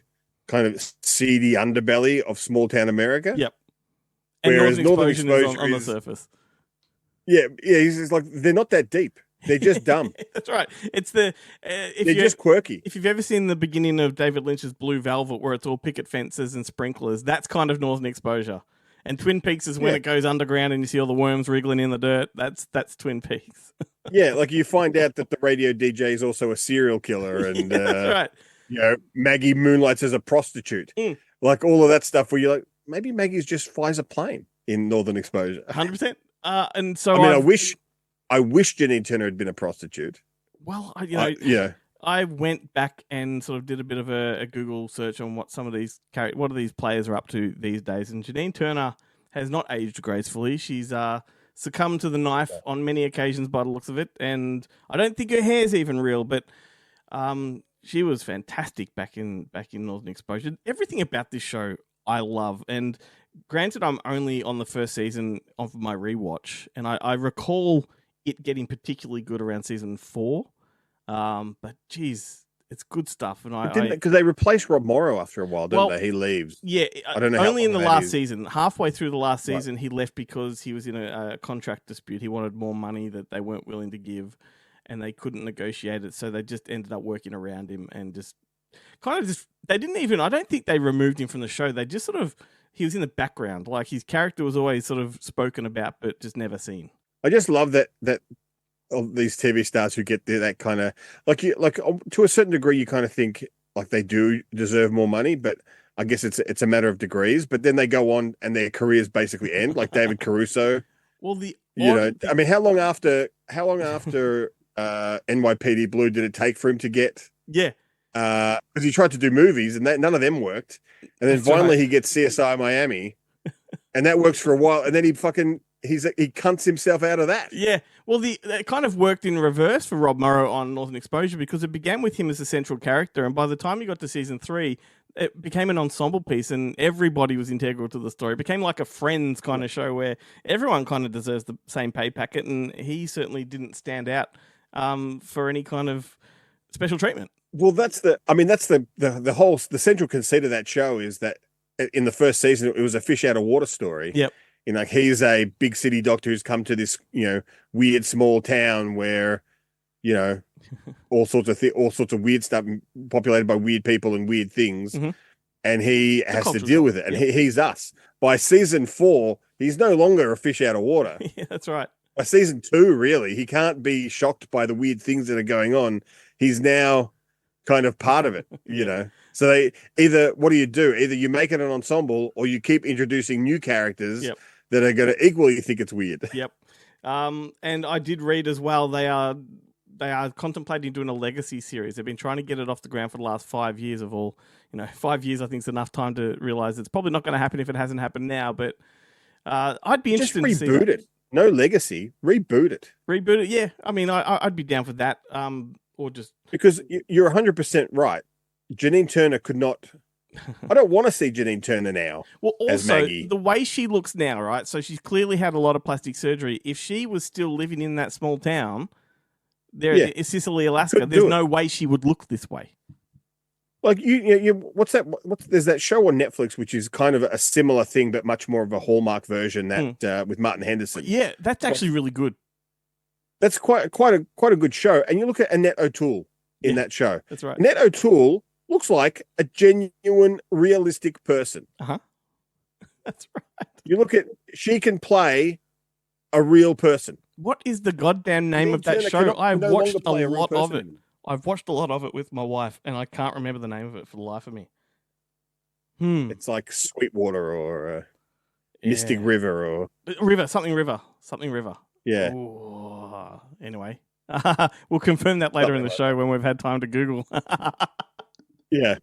kind of seedy underbelly of small town America. Yep. And whereas Northern Exposure is on the surface. Yeah, he's like, they're not that deep. They're just dumb. That's right. It's they're just quirky. If you've ever seen the beginning of David Lynch's Blue Velvet, where it's all picket fences and sprinklers, that's kind of Northern Exposure. And Twin Peaks is when it goes underground and you see all the worms wriggling in the dirt. That's Twin Peaks. Yeah, like you find out that the radio DJ is also a serial killer, and that's right. Maggie moonlights as a prostitute. Like all of that stuff where you're like, maybe Maggie's just flies a plane in Northern Exposure. 100%. And so I wish Jenny Turner had been a prostitute. Well, I went back and sort of did a bit of a Google search on what what these players are up to these days. And Janine Turner has not aged gracefully. She's succumbed to the knife on many occasions by the looks of it. And I don't think her hair's even real, but she was fantastic back in Northern Exposure. Everything about this show I love. And granted, I'm only on the first season of my rewatch, and I recall it getting particularly good around season 4. But geez, it's good stuff. And because they replaced Rob Morrow after a while, didn't they? He leaves. Yeah, I don't know. Only in the last season, halfway through the last season, he left because he was in a contract dispute. He wanted more money that they weren't willing to give, and they couldn't negotiate it, so they just ended up working around him and they didn't even, I don't think they removed him from the show. They just sort of, he was in the background. Like, his character was always sort of spoken about, but just never seen. I just love that of these TV stars who get that kind of, like to a certain degree, you kind of think like they do deserve more money, but I guess it's a matter of degrees. But then they go on and their careers basically end, like David Caruso. Well, I mean, how long after NYPD Blue did it take for him to get? Yeah. Because he tried to do movies and none of them worked. And then finally he gets CSI Miami and that works for a while. And then he cunts himself out of that. Yeah. Well, it kind of worked in reverse for Rob Morrow on Northern Exposure, because it began with him as a central character. And by the time you got to season 3, it became an ensemble piece and everybody was integral to the story. It became like a Friends kind of show where everyone kind of deserves the same pay packet. And he certainly didn't stand out for any kind of special treatment. Well, that's the whole the central conceit of that show is that in the first season it was a fish out of water story. Yep. Like he's a big city doctor who's come to this weird small town where all sorts of weird stuff populated by weird people and weird things, and he has to deal with it. And he's us. By season 4, he's no longer a fish out of water. Yeah, that's right. By season 2, really, he can't be shocked by the weird things that are going on. He's now kind of part of it, So they what do? Either you make it an ensemble or you keep introducing new characters that are going to equally think it's weird. Yep. And I did read as well, they are contemplating doing a legacy series. They've been trying to get it off the ground for the last 5 years of all. 5 years I think is enough time to realize it's probably not going to happen if it hasn't happened now, but I'd be interested to see Just reboot it. No legacy. Reboot it. Reboot it, yeah. I mean, I'd be down for that. Or just... Because you're 100% right. Janine Turner could not... I don't want to see Janine Turner now. Well, as also, Maggie. the way she looks now, right? So she's clearly had a lot of plastic surgery. If she was still living in that small town, in Sicily, Alaska, there's no way she would look this way. Like what's that? There's that show on Netflix which is kind of a similar thing, but much more of a Hallmark version that with Martin Henderson. Yeah, that's actually really good. That's quite a good show. And you look at Annette O'Toole in that show. That's right. Annette O'Toole looks like a genuine, realistic person. That's right. You look at she can play a real person. What is the goddamn name of that show? I've watched a lot of it. I've watched a lot of it with my wife, and I can't remember the name of it for the life of me. It's like Sweetwater or Mystic River or something river. Yeah. Ooh. Anyway, we'll confirm that later in the show when we've had time to Google. Yeah.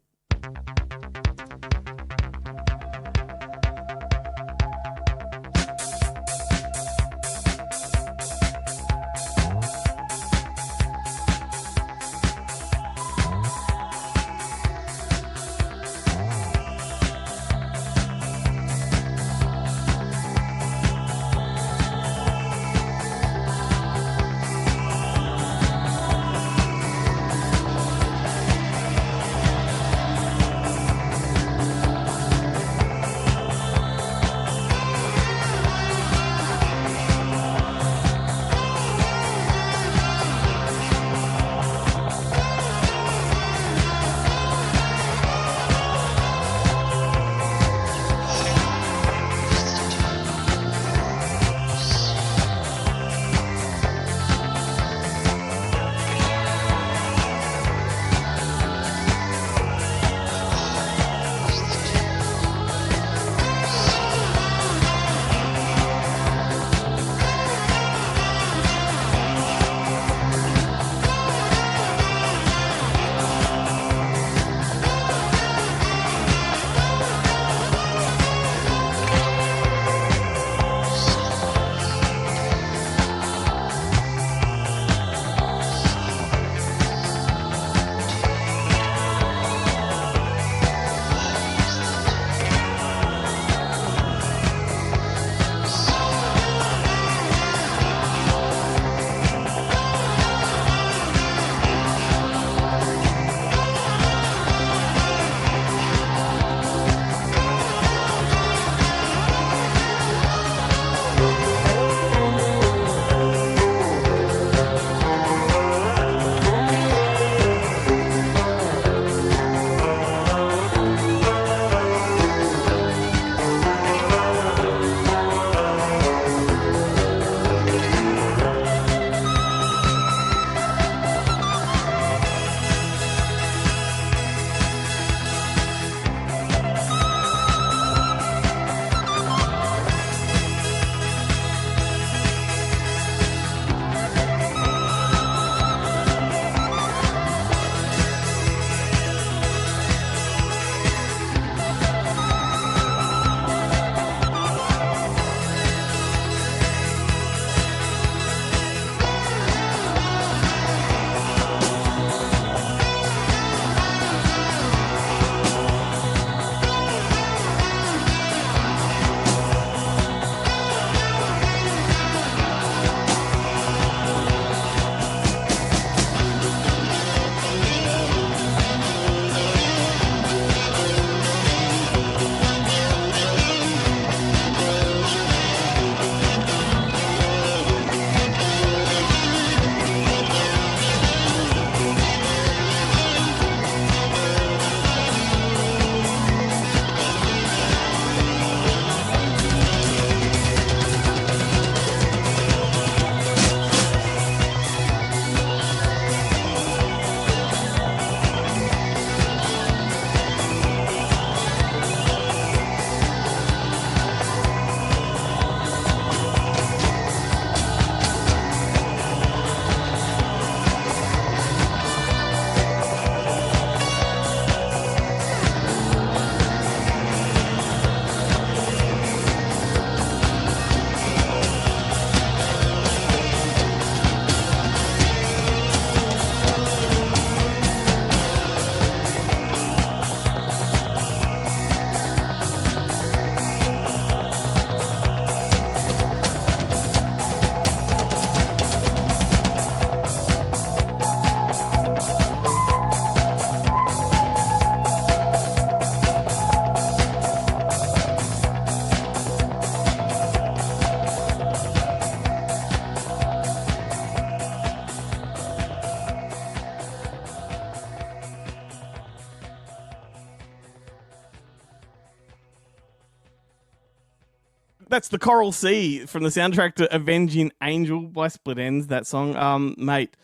That's the Coral Sea from the soundtrack to Avenging Angel by Split Enz, that song. Mate,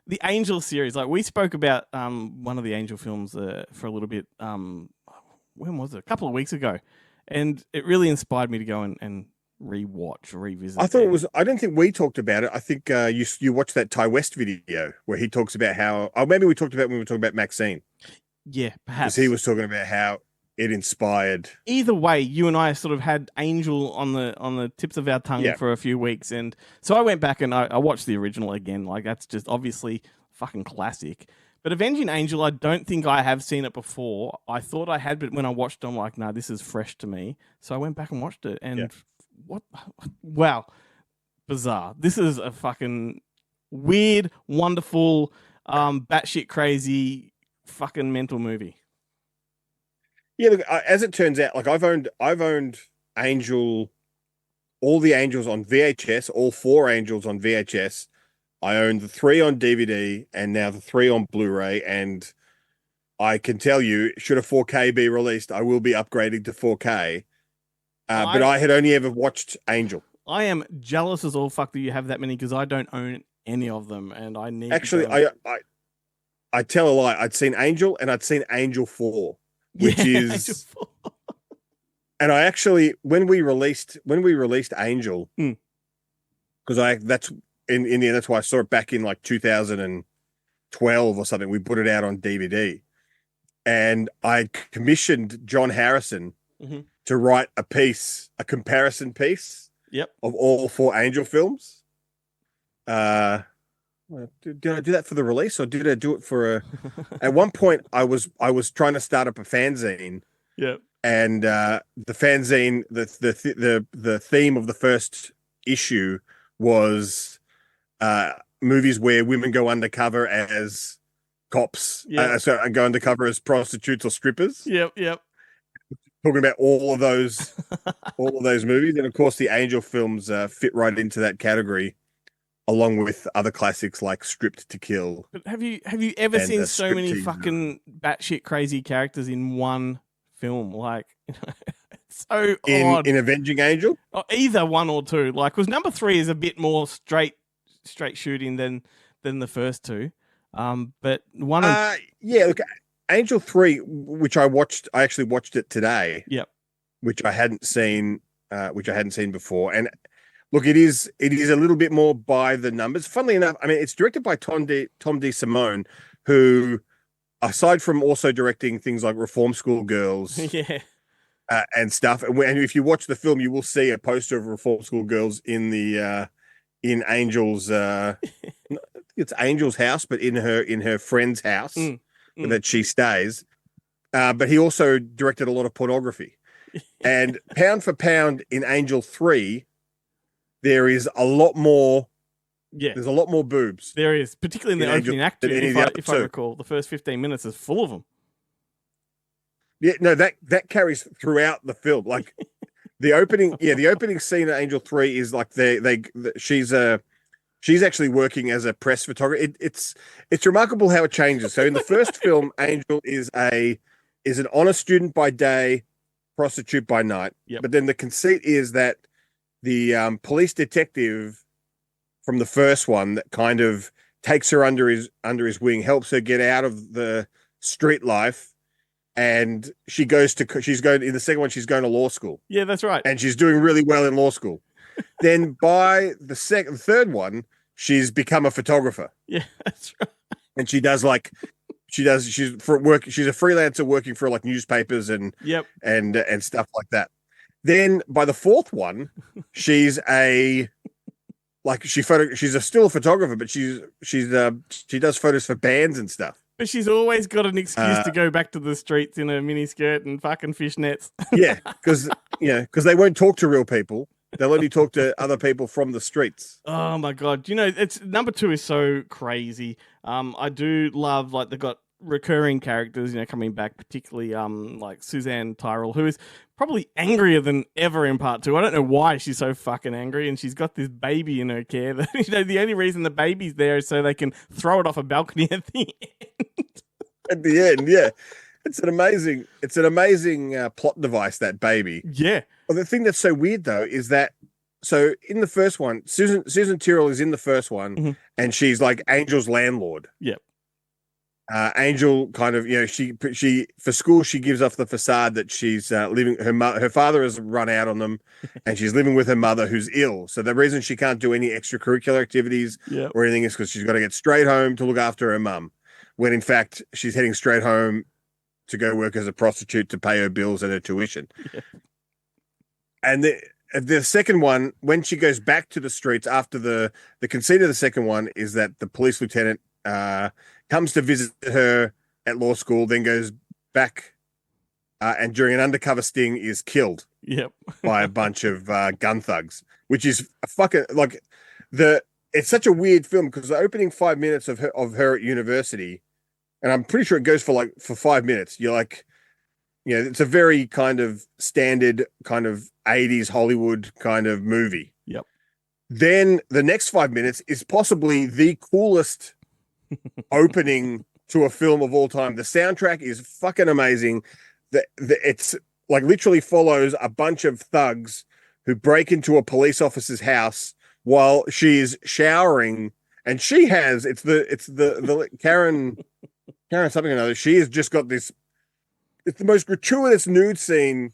the Angel series, like we spoke about one of the Angel films for a little bit. When was it? A couple of weeks ago. And it really inspired me to go and revisit. I thought it was. I don't think we talked about it. I think you watched that Ty West video where he talks about how. Oh, maybe we talked about when we were talking about Maxine. Yeah, perhaps. Because he was talking about how it inspired. Either way, you and I sort of had Angel on the tips of our tongue for a few weeks, and so I went back and I watched the original again. Like that's just obviously fucking classic. But Avenging Angel, I don't think I have seen it before. I thought I had, but when I watched it, I'm like, nah, this is fresh to me. So I went back and watched it, and what? Wow, bizarre. This is a fucking weird, wonderful, batshit crazy, fucking mental movie. Yeah, look, as it turns out, like I've owned Angel, all the Angels on VHS, all 4 Angels on VHS. I own the 3 on DVD and now the 3 on Blu-ray. And I can tell you, should a 4K be released, I will be upgrading to 4K. But I had only ever watched Angel. I am jealous as all fuck that you have that many because I don't own any of them, and I need. Actually, I tell a lie. I'd seen Angel and I'd seen Angel 4, which is. Angel 4. And I actually, when we released Angel, because that's. In the end, that's why I saw it back in like 2012 or something. We put it out on DVD, and I commissioned John Harrison to write a comparison piece, of all 4 Angel films. Did I do that for the release, or did I do it for a? At one point, I was trying to start up a fanzine. Yep. And the fanzine, the theme of the first issue was. Movies where women go undercover as cops, and go undercover as prostitutes or strippers. Yep. Talking about all of those movies, and of course the Angel films fit right into that category, along with other classics like Stripped to Kill. But have you ever seen so many fucking batshit crazy characters in one film? Like, it's so odd. In Avenging Angel, either 1 or 2. Like, because number 3 is a bit more straight shooting than the first 2, but one. Look, Angel 3, which I actually watched it today. Yep. Which I hadn't seen before, and look, it is a little bit more by the numbers. Funnily enough, I mean, it's directed by Tom DeSimone, who, aside from also directing things like Reform School Girls, and stuff, and if you watch the film, you will see a poster of Reform School Girls in the. In Angel's, it's Angel's house, but in her friend's house that she stays. But he also directed a lot of pornography. And pound for pound in Angel 3, there is a lot more. Yeah, there's a lot more boobs. There is, particularly in the opening act. If I recall, the first 15 minutes is full of them. Yeah, no, that carries throughout the film. Like. The opening scene at Angel 3 is like she's actually working as a press photographer. It's remarkable how it changes. So in the first film, Angel is an honor student by day, prostitute by night. Yep. But then the conceit is that the police detective from the first one that kind of takes her under his wing, helps her get out of the street life. And she's going in the second one. She's going to law school. Yeah, that's right. And she's doing really well in law school. Then by the third one, she's become a photographer. Yeah, that's right. And she's a freelancer working for like newspapers and stuff like that. Then by the fourth one, she's still a photographer, but she does photos for bands and stuff. But she's always got an excuse to go back to the streets in a miniskirt and fucking fishnets. Yeah, because they won't talk to real people. They'll only talk to other people from the streets. Oh my god! It's number 2 is so crazy. I do love like they've got recurring characters, coming back, particularly like Suzanne Tyrell, who is probably angrier than ever in part 2. I don't know why she's so fucking angry, and she's got this baby in her care. That, the only reason the baby's there is so they can throw it off a balcony at the end. At the end, yeah. It's an amazing plot device, that baby. Yeah. Well, the thing that's so weird though is that so in the first one, Susan Tyrrell is in the first one, and she's like Angel's landlord. Yep. Angel kind of, she for school she gives off the facade that she's living. Her father has run out on them, and she's living with her mother who's ill. So the reason she can't do any extracurricular activities or anything is because she's got to get straight home to look after her mum, when in fact she's heading straight home to go work as a prostitute to pay her bills and her tuition. Yeah. And the second one, when she goes back to the streets after the conceit of the second one is that the police lieutenant comes to visit her at law school, then goes back and during an undercover sting is killed by a bunch of gun thugs, which is a fucking like it's such a weird film because the opening 5 minutes of her at university, and I'm pretty sure it goes for 5 minutes. You're like, it's a very kind of standard kind of 80s Hollywood kind of movie. Yep. Then the next 5 minutes is possibly the coolest opening to a film of all time. The soundtrack is fucking amazing. It's like literally follows a bunch of thugs who break into a police officer's house while she is showering, and she has it's the Karen something or another. She has just got this. It's the most gratuitous nude scene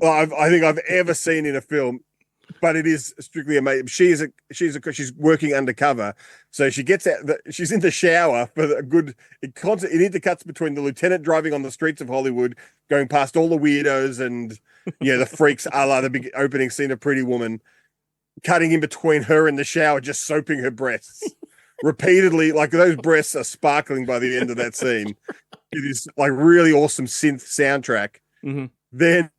I think I've ever seen in a film, but it is strictly amazing. She's working undercover, so she gets out. She's in the shower for a good. It intercuts between the lieutenant driving on the streets of Hollywood, going past all the weirdos and the freaks, a la the big opening scene of Pretty Woman, cutting in between her and the shower, just soaping her breasts repeatedly. Like those breasts are sparkling by the end of that scene. It is like really awesome synth soundtrack. Then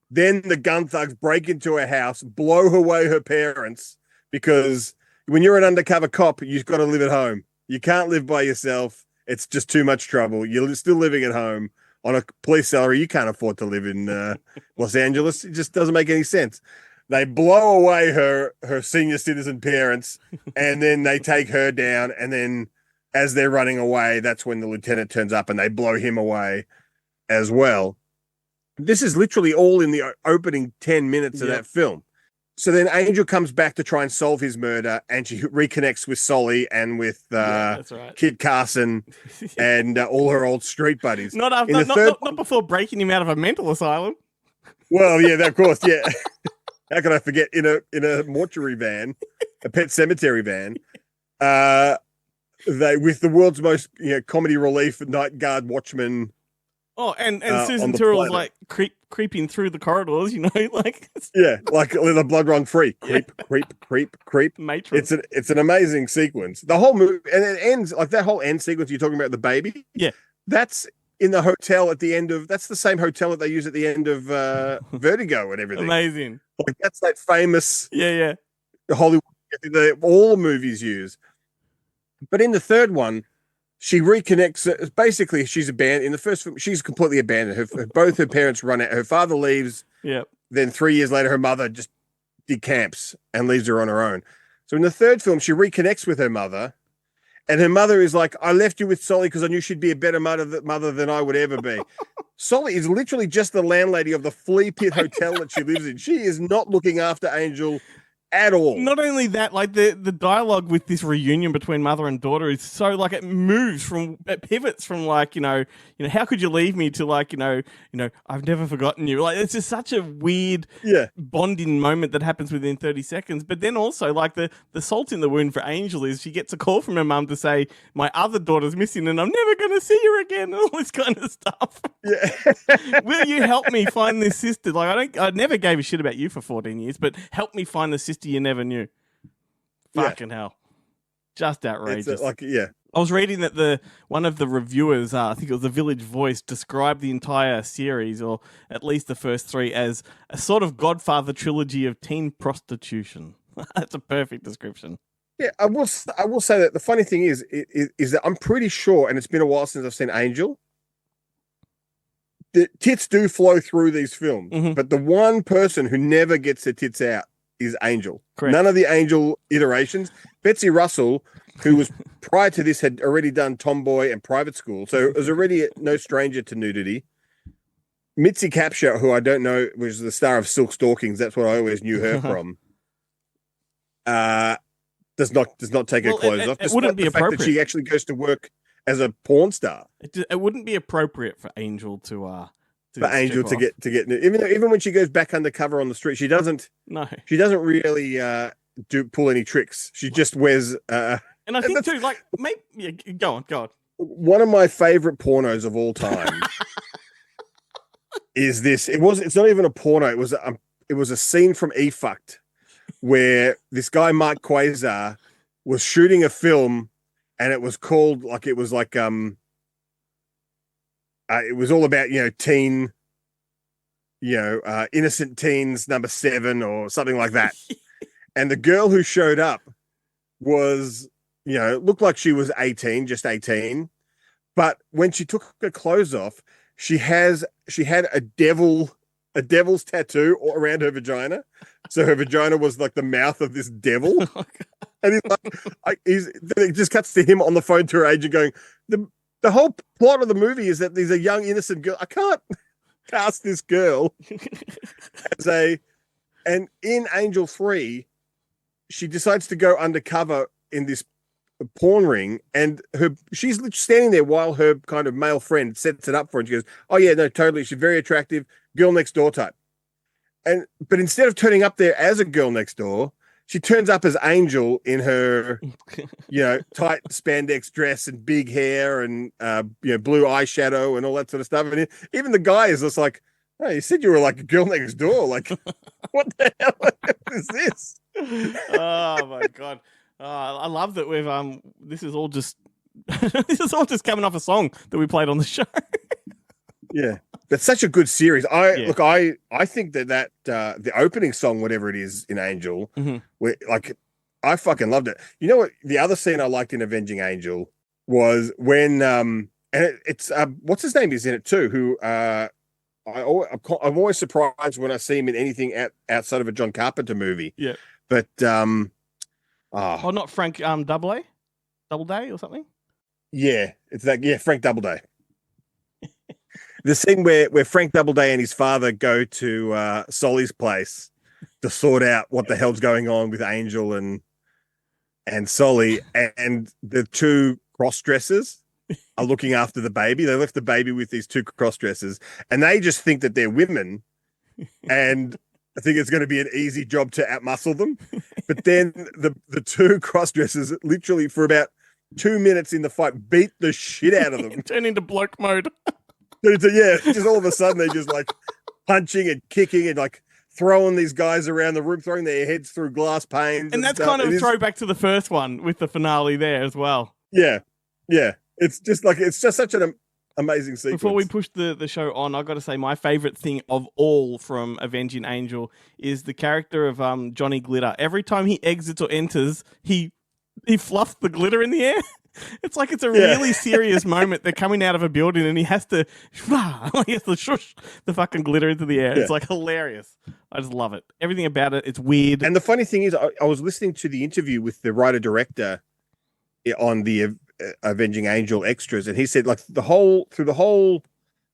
the gun thugs break into her house, blow away her parents, because when you're an undercover cop, you've got to live at home. You can't live by yourself. It's just too much trouble. You're still living at home on a police salary. You can't afford to live in Los Angeles. It just doesn't make any sense. They blow away her senior citizen parents, and then they take her down, and then as they're running away, that's when the lieutenant turns up and they blow him away as well. This is literally all in the opening 10 minutes of that film. So then Angel comes back to try and solve his murder, and she reconnects with Solly and with that's right. Kid Carson and all her old street buddies. Not before breaking him out of a mental asylum. Well, yeah, of course, yeah. How can I forget? In a mortuary van, a pet cemetery van, they with the world's most comedy relief night guard watchman. Oh, and Susan Tyrrell's like creeping through the corridors, like like the blood run free, creep. Matrix. It's an amazing sequence. The whole movie, and it ends like that whole end sequence you're talking about, the baby. Yeah, that's in the hotel at the end of. That's the same hotel that they use at the end of Vertigo and everything. Amazing. Like that's that famous. Yeah. Hollywood all movies use. But in the third one, she reconnects. Basically, she's abandoned. In the first film, she's completely abandoned. Both her parents run out. Her father leaves. Yeah. Then 3 years later, her mother just decamps and leaves her on her own. So in the third film, she reconnects with her mother, and her mother is like, "I left you with Solly because I knew she'd be a better mother than I would ever be." Solly is literally just the landlady of the flea pit hotel that she lives in. She is not looking after Angel at all. Not only that, like the dialogue with this reunion between mother and daughter is so like it pivots from like how could you leave me to like I've never forgotten you. Like it's just such a weird bonding moment that happens within 30 seconds. But then also like the salt in the wound for Angel is she gets a call from her mum to say my other daughter's missing and I'm never going to see her again and all this kind of stuff. Yeah. Will you help me find this sister? Like I never gave a shit about you for 14 years, but help me find the sister you never knew. Fucking hell. Just outrageous. I was reading that one of the reviewers, I think it was the Village Voice, described the entire series, or at least the first three, as a sort of Godfather trilogy of teen prostitution. That's a perfect description. Yeah, I will say that the funny thing is that I'm pretty sure, and it's been a while since I've seen Angel, the tits do flow through these films, but the one person who never gets their tits out is Angel. Correct. None of the Angel iterations. Betsy Russell who was prior to this had already done Tomboy and Private School, so it was already no stranger to nudity. Mitzi Capshaw, who I don't know, was the star of Silk Stalkings. That's what I always knew her from. Does not take her clothes off. It wouldn't be the fact appropriate. that she actually goes to work as a porn star. It wouldn't be appropriate for Angel to get even when she goes back undercover on the street, she doesn't really pull any tricks. She just wears. And I think too, like, maybe go on. One of my favorite pornos of all time is this. It's not even a porno. It was a scene from E Fucked where this guy Mark Quasar was shooting a film, and it was called it was all about teen, innocent teens number 7 or something like that. And the girl who showed up was, looked like she was 18, just 18. But when she took her clothes off, she had a devil's tattoo around her vagina. So her vagina was like the mouth of this devil. Oh, and it just cuts to him on the phone to her agent going, the whole plot of the movie is that there's a young innocent girl. I can't cast this girl and in Angel 3, she decides to go undercover in this porn ring, and she's standing there while her kind of male friend sets it up for her, and she goes, "Oh yeah, no, totally. She's very attractive, girl next door type." But instead of turning up there as a girl next door, she turns up as Angel in her, tight spandex dress and big hair and blue eyeshadow and all that sort of stuff. And even the guy is just like, "Oh, you said you were like a girl next door. Like, what the hell is this?" Oh my god! I love that we've This is all just coming off a song that we played on the show. Yeah, that's such a good series. I think that the opening song, whatever it is in Angel, I fucking loved it. You know what? The other scene I liked in Avenging Angel was when and it's what's his name is in it too. Who I'm always surprised when I see him in anything outside of a John Carpenter movie. Yeah, but not Frank Doubleday or something. Yeah, it's that. Yeah, Frank Doubleday. The scene where Frank Doubleday and his father go to Solly's place to sort out what the hell's going on with Angel and Solly, and the two cross-dressers are looking after the baby. They left the baby with these two cross-dressers, and they just think that they're women, and I think it's going to be an easy job to outmuscle them. But then the two cross-dressers literally for about 2 minutes in the fight beat the shit out of them. Turn into bloke mode. Just all of a sudden they're just like punching and kicking and like throwing these guys around the room, throwing their heads through glass panes. And that's kind of a throwback to the first one with the finale there as well. Yeah. It's just such an amazing sequence. Before we push the show on, I've got to say my favorite thing of all from Avenging Angel is the character of Johnny Glitter. Every time he exits or enters, he fluffs the glitter in the air. It's like it's a really serious moment. They're coming out of a building and he has to shush the fucking glitter into the air. Yeah. It's like hilarious. I just love it. Everything about it, it's weird. And the funny thing is, I was listening to the interview with the writer-director on the Avenging Angel extras, and he said like through the whole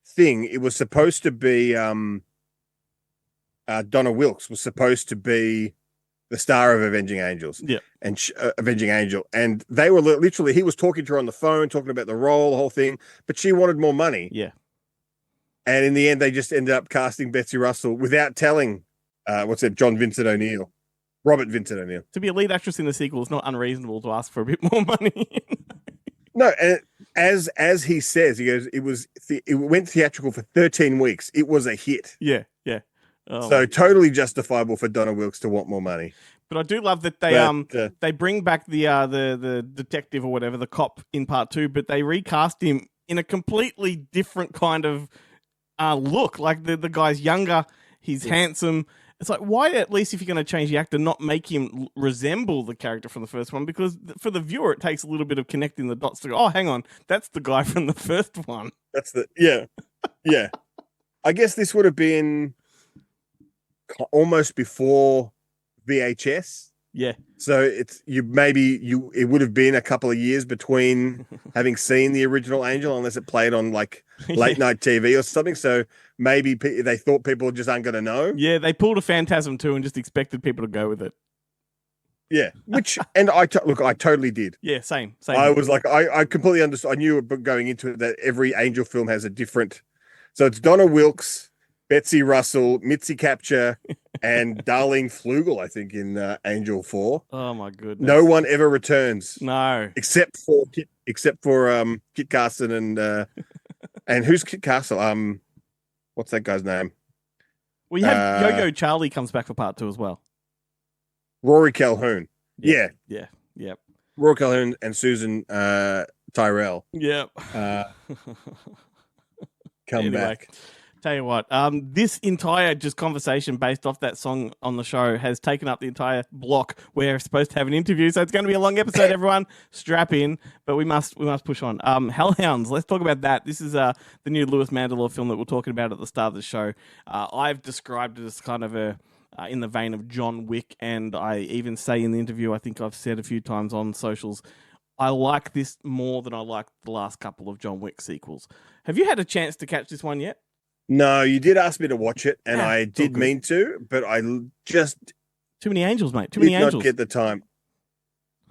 thing, it was supposed to be Donna Wilkes was supposed to be the star of Avenging Angels, and Avenging Angel, and they were literally. He was talking to her on the phone, talking about the role, the whole thing, but she wanted more money. Yeah, and in the end, they just ended up casting Betsy Russell without telling Robert Vincent O'Neill. To be a lead actress in the sequel, it's not unreasonable to ask for a bit more money. No, and as he says, he goes, it went theatrical for 13 weeks. It was a hit. Yeah. So totally justifiable for Donna Wilkes to want more money. But I do love that they bring back the detective or whatever, the cop in part 2, but they recast him in a completely different kind of look. Like the guy's younger, he's handsome. It's like, why, at least if you're going to change the actor, not make him resemble the character from the first one? Because for the viewer, it takes a little bit of connecting the dots to go, oh, hang on, that's the guy from the first one. Yeah. I guess this would have been almost before VHS. Yeah. So it would have been a couple of years between having seen the original Angel, unless it played on like late night TV or something. So maybe they thought people just aren't going to know. Yeah, they pulled a Phantasm 2 and just expected people to go with it. Yeah, and I totally did. Yeah, same. I was like, I completely understood. I knew going into it that every Angel film has a different. So it's Donna Wilkes, Betsy Russell, Mitzi Capture, and Darlene Flugel, I think, in Angel 4. Oh my goodness! No one ever returns. No, except for Kit Carson and who's Kit Castle? What's that guy's name? We have Yo-Yo Charlie comes back for part 2 as well. Rory Calhoun. Yeah. Rory Calhoun and Susan Tyrell. Yep. Come back. Tell you what, this entire just conversation based off that song on the show has taken up the entire block. We're supposed to have an interview, so it's going to be a long episode, everyone. Strap in, but we must push on. Hellhounds, let's talk about that. This is the new Louis Mandylor film that we're talking about at the start of the show. I've described it as kind of in the vein of John Wick, and I even say in the interview, I think I've said a few times on socials, I like this more than I like the last couple of John Wick sequels. Have you had a chance to catch this one yet? No, you did ask me to watch it, and I did mean to, but I just too many angels, mate. Too many angels. Not get the time.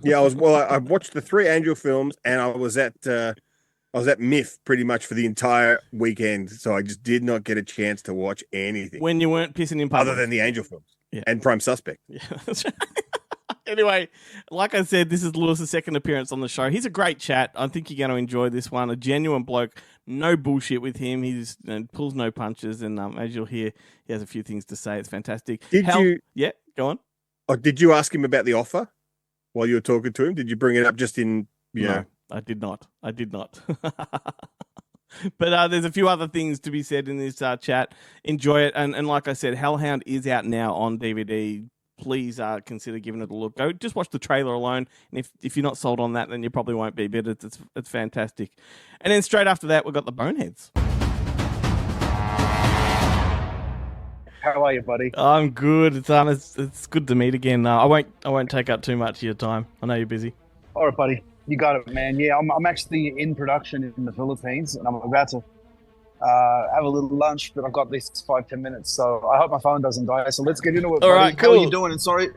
Yeah, I watched the 3 Angel films, and I was at MIF pretty much for the entire weekend, so I just did not get a chance to watch anything when you weren't pissing in public, other than the Angel films and Prime Suspect. Yeah, that's right. Anyway, like I said, this is Lewis's second appearance on the show. He's a great chat. I think you're going to enjoy this one. A genuine bloke, no bullshit with him. He just pulls no punches, and as you'll hear, he has a few things to say. It's fantastic. Yeah, go on. Oh, did you ask him about the offer while you were talking to him? Did you bring it up just in? No, I did not. But there's a few other things to be said in this chat. Enjoy it, and like I said, Hellhound is out now on DVD. Please consider giving it a look. Go just watch the trailer alone, and if you're not sold on that, then you probably won't be. But it's fantastic. And then straight after that, we've got the Boneheads. How are you, buddy? I'm good. It's good to meet again. I won't take up too much of your time. I know you're busy. All right, buddy. You got it, man. Yeah, I'm actually in production in the Philippines, and I'm about to have a little lunch, but I've got this 5-10 minutes, so I hope my phone doesn't die. So let's get into it. All buddy. right, cool. How are you doing? And sorry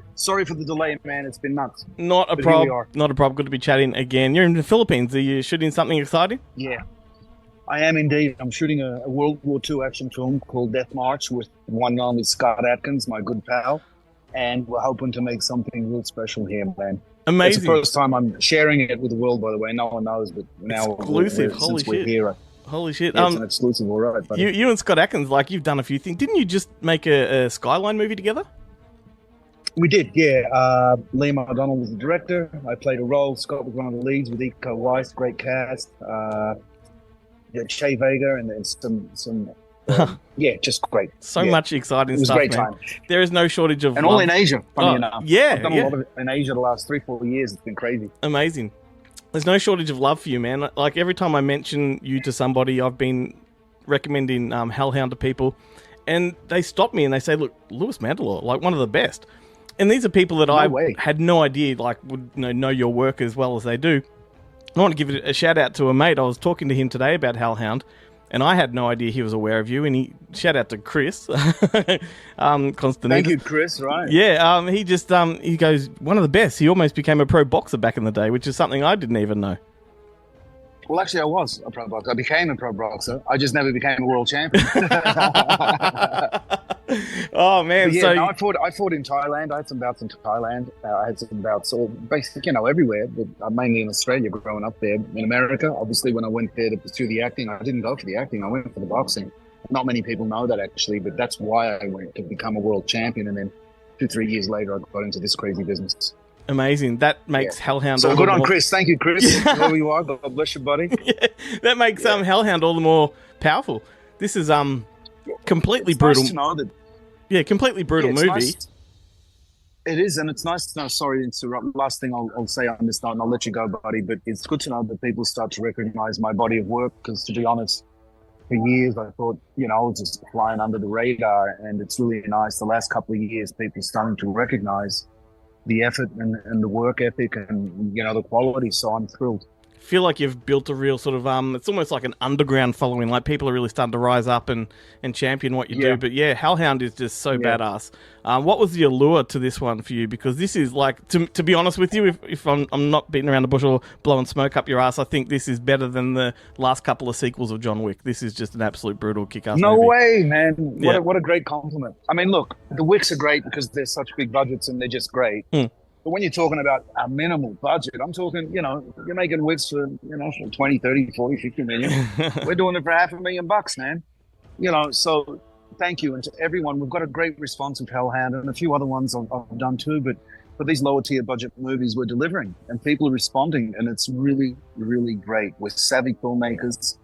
for the delay, man. It's been nuts. Not a problem. Not a problem. Good to be chatting again. You're in the Philippines. Are you shooting something exciting? Yeah, I am indeed. I'm shooting a World War II action film called Death March with one and only Scott Atkins, my good pal, and we're hoping to make something real special here, man. Amazing. It's the first time I'm sharing it with the world, by the way. No one knows, but now exclusive. Holy shit. We're here. Holy shit! Yeah, it's an exclusive, all right. Buddy. You and Scott Atkins, like you've done a few things. Didn't you just make a Skyline movie together? We did, yeah. Liam O'Donnell was the director. I played a role. Scott was one of the leads with Iko Weiss. Great cast. Che Vega and then some. Yeah, just great. So much exciting stuff. It was a great time. There is no shortage of and all in Asia. Funny enough, yeah, I've done a lot of it in Asia the last 3-4 years. It's been crazy. Amazing. There's no shortage of love for you, man. Like every time I mention you to somebody, I've been recommending Hellhound to people, and they stop me and they say, "Look, Louis Mandylor, like one of the best." And these are people that had no idea, like would know your work as well as they do. I want to give a shout out to a mate. I was talking to him today about Hellhound, and I had no idea he was aware of you. And shout out to Chris, Constantine. Thank you, Chris. Right? Yeah. He just he goes, one of the best. He almost became a pro boxer back in the day, which is something I didn't even know. Well, actually, I was a pro boxer. I became a pro boxer. I just never became a world champion. Oh man! Yeah, no, I fought in Thailand. I had some bouts in Thailand. I had some bouts all basically, everywhere. But mainly in Australia, growing up there. In America, obviously, when I went there to pursue the acting, I didn't go for the acting. I went for the boxing. Not many people know that actually, but that's why I went to become a world champion. And then 2-3 years later, I got into this crazy business. Amazing. That makes Hellhound. So good on Chris. Thank you, Chris. Wherever you are, God bless you, buddy. Yeah, that makes Hellhound all the more powerful. This is completely brutal. Nice to know that. Yeah, completely brutal movie. Nice. It is, and it's nice to know. Sorry to interrupt. Last thing I'll say on this note, and I'll let you go, buddy. But it's good to know that people start to recognize my body of work. Because to be honest, for years I thought, I was just flying under the radar, and it's really nice. The last couple of years, people starting to recognize the effort and the work ethic and the quality. So I'm thrilled. Feel like you've built a real sort of it's almost like an underground following. Like people are really starting to rise up and champion what you do. But yeah, Hellhound is just so badass. What was the allure to this one for you? Because this is like, to be honest with you, if I'm not beating around the bush or blowing smoke up your ass, I think this is better than the last couple of sequels of John Wick. This is just an absolute brutal kick-ass No movie. way, man. What a great compliment. I mean, look, the Wicks are great because they're such big budgets and they're just great. But when you're talking about a minimal budget, I'm talking, you're making Wicks for 20, 30, 40, 50 million. We're doing it for $500,000, man. So thank you. And to everyone, we've got a great response with Hellhound and a few other ones I've done too. But for these lower tier budget movies, we're delivering and people are responding. And it's really, really great. We're savvy filmmakers.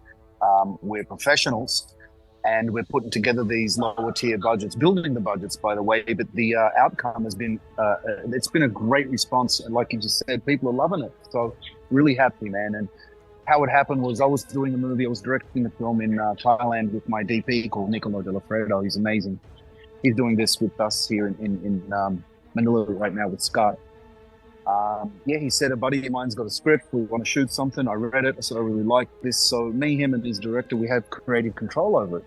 We're professionals. And we're putting together these lower tier budgets, building the budgets, by the way. But the outcome has been, it's been a great response. And like you just said, people are loving it. So really happy, man. And how it happened was I was doing a movie. I was directing the film in Thailand with my DP called Niccolo De La Fredo. He's amazing. He's doing this with us here in Mandylor right now with Scott. He said, a buddy of mine's got a script. We want to shoot something. I read it. I said, I really like this. So me, him, and his director, we have creative control over it.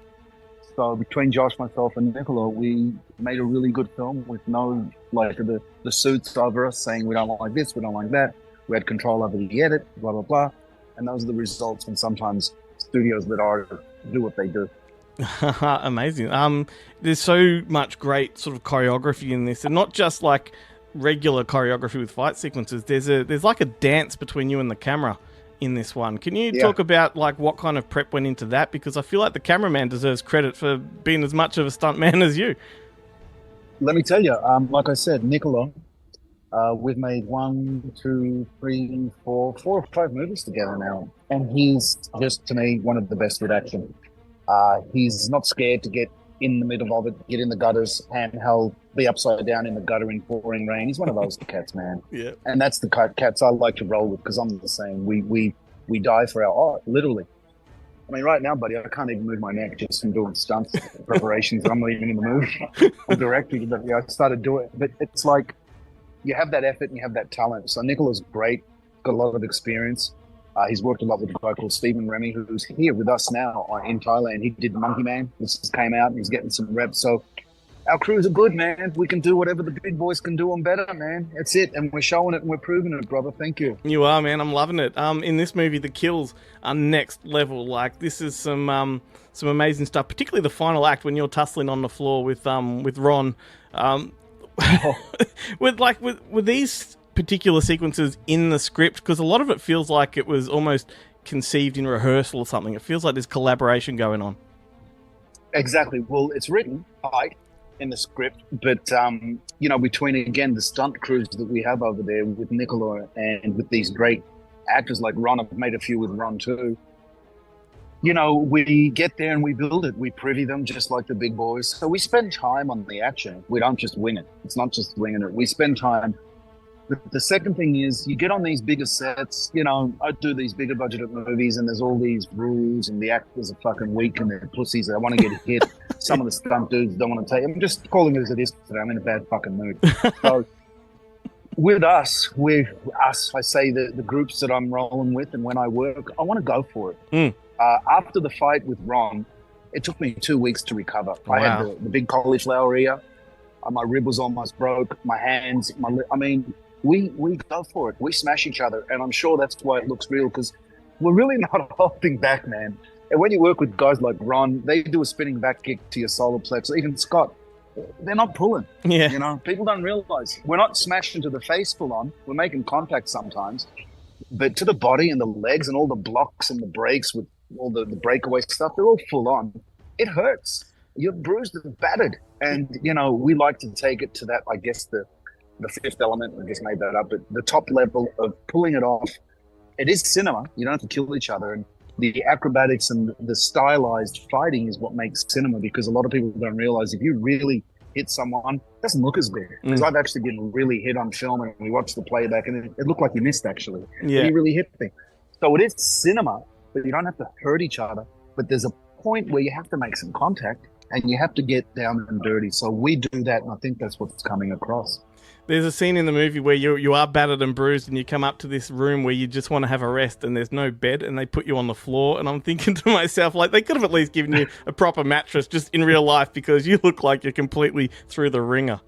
So between Josh, myself, and Niccolo, we made a really good film with no, the suits over us saying we don't like this, we don't like that. We had control over the edit, blah, blah, blah. And those are the results when sometimes studios that are do what they do. Amazing. There's so much great sort of choreography in this, and not just like regular choreography with fight sequences. There's like a dance between you and the camera in this one. Can you talk about like what kind of prep went into that? Because I feel like the cameraman deserves credit for being as much of a stuntman as you. Let me tell you, like I said, Niccolo, we've made 1, 2, 3, 4 or 5 movies together now, and he's just, to me, one of the best with action. He's not scared to get in the middle of it, get in the gutters, handheld, be upside down in the gutter in pouring rain. He's one of those cats, man. Yeah. And that's the cats I like to roll with, because I'm the same. We die for our art, literally. I mean, right now, buddy, I can't even move my neck just from doing stunts preparations. I'm not even in the movie. I'm directing, but I started doing it. But it's like you have that effort and you have that talent. So Nicola's great, got a lot of experience. He's worked a lot with a guy called Stephen Remy, who's here with us now in Thailand. He did Monkey Man. This just came out and he's getting some reps. So our crews are good, man. We can do whatever the big boys can do and better, man. That's it. And we're showing it and we're proving it, brother. Thank you. You are, man. I'm loving it. In this movie, the kills are next level. Like, this is some amazing stuff, particularly the final act when you're tussling on the floor with Ron. With these particular sequences in the script, because a lot of it feels like it was almost conceived in rehearsal or something. It feels like there's collaboration going on. Exactly. Well, it's written in the script, but between again the stunt crews that we have over there with Niccolo and with these great actors like Ron, I've made a few with Ron too. We get there and we build it. We privy them just like the big boys. So we spend time on the action. We don't just wing it. It's not just winging it. We spend time. The second thing is you get on these bigger sets, I do these bigger budgeted movies and there's all these rules and the actors are fucking weak and they're pussies. They want to get hit. Some of the stunt dudes don't want to take. I'm just calling it as it is today. I'm in a bad fucking mood. So with us, I say the groups that I'm rolling with and when I work, I want to go for it. After the fight with Ron, it took me 2 weeks to recover. Wow. I had the big cauliflower ear. My rib was almost broke. My hands, we go for it. We smash each other. And I'm sure that's why it looks real, because we're really not holding back, man. And when you work with guys like Ron, they do a spinning back kick to your solar plexus. Even Scott, they're not pulling. Yeah. People don't realize. We're not smashing to the face full on. We're making contact sometimes. But to the body and the legs and all the blocks and the breaks with all the breakaway stuff, they're all full on. It hurts. You're bruised and battered. And, we like to take it to that, I guess, the fifth element. I just made that up. But the top level of pulling it off, it is cinema. You don't have to kill each other. And the acrobatics and the stylized fighting is what makes cinema, because a lot of people don't realize if you really hit someone, it doesn't look as good. Because I've actually been really hit on film and we watched the playback and it looked like you missed, actually. Yeah. You really hit me. So it is cinema, but you don't have to hurt each other. But there's a point where you have to make some contact. and you have to get down and dirty. So we do that, and I think that's what's coming across. There's a scene in the movie where you are battered and bruised, and you come up to this room where you just want to have a rest, and there's no bed, and they put you on the floor. And I'm thinking to myself, like, they could have at least given you a proper mattress just in real life, because you look like you're completely through the ringer.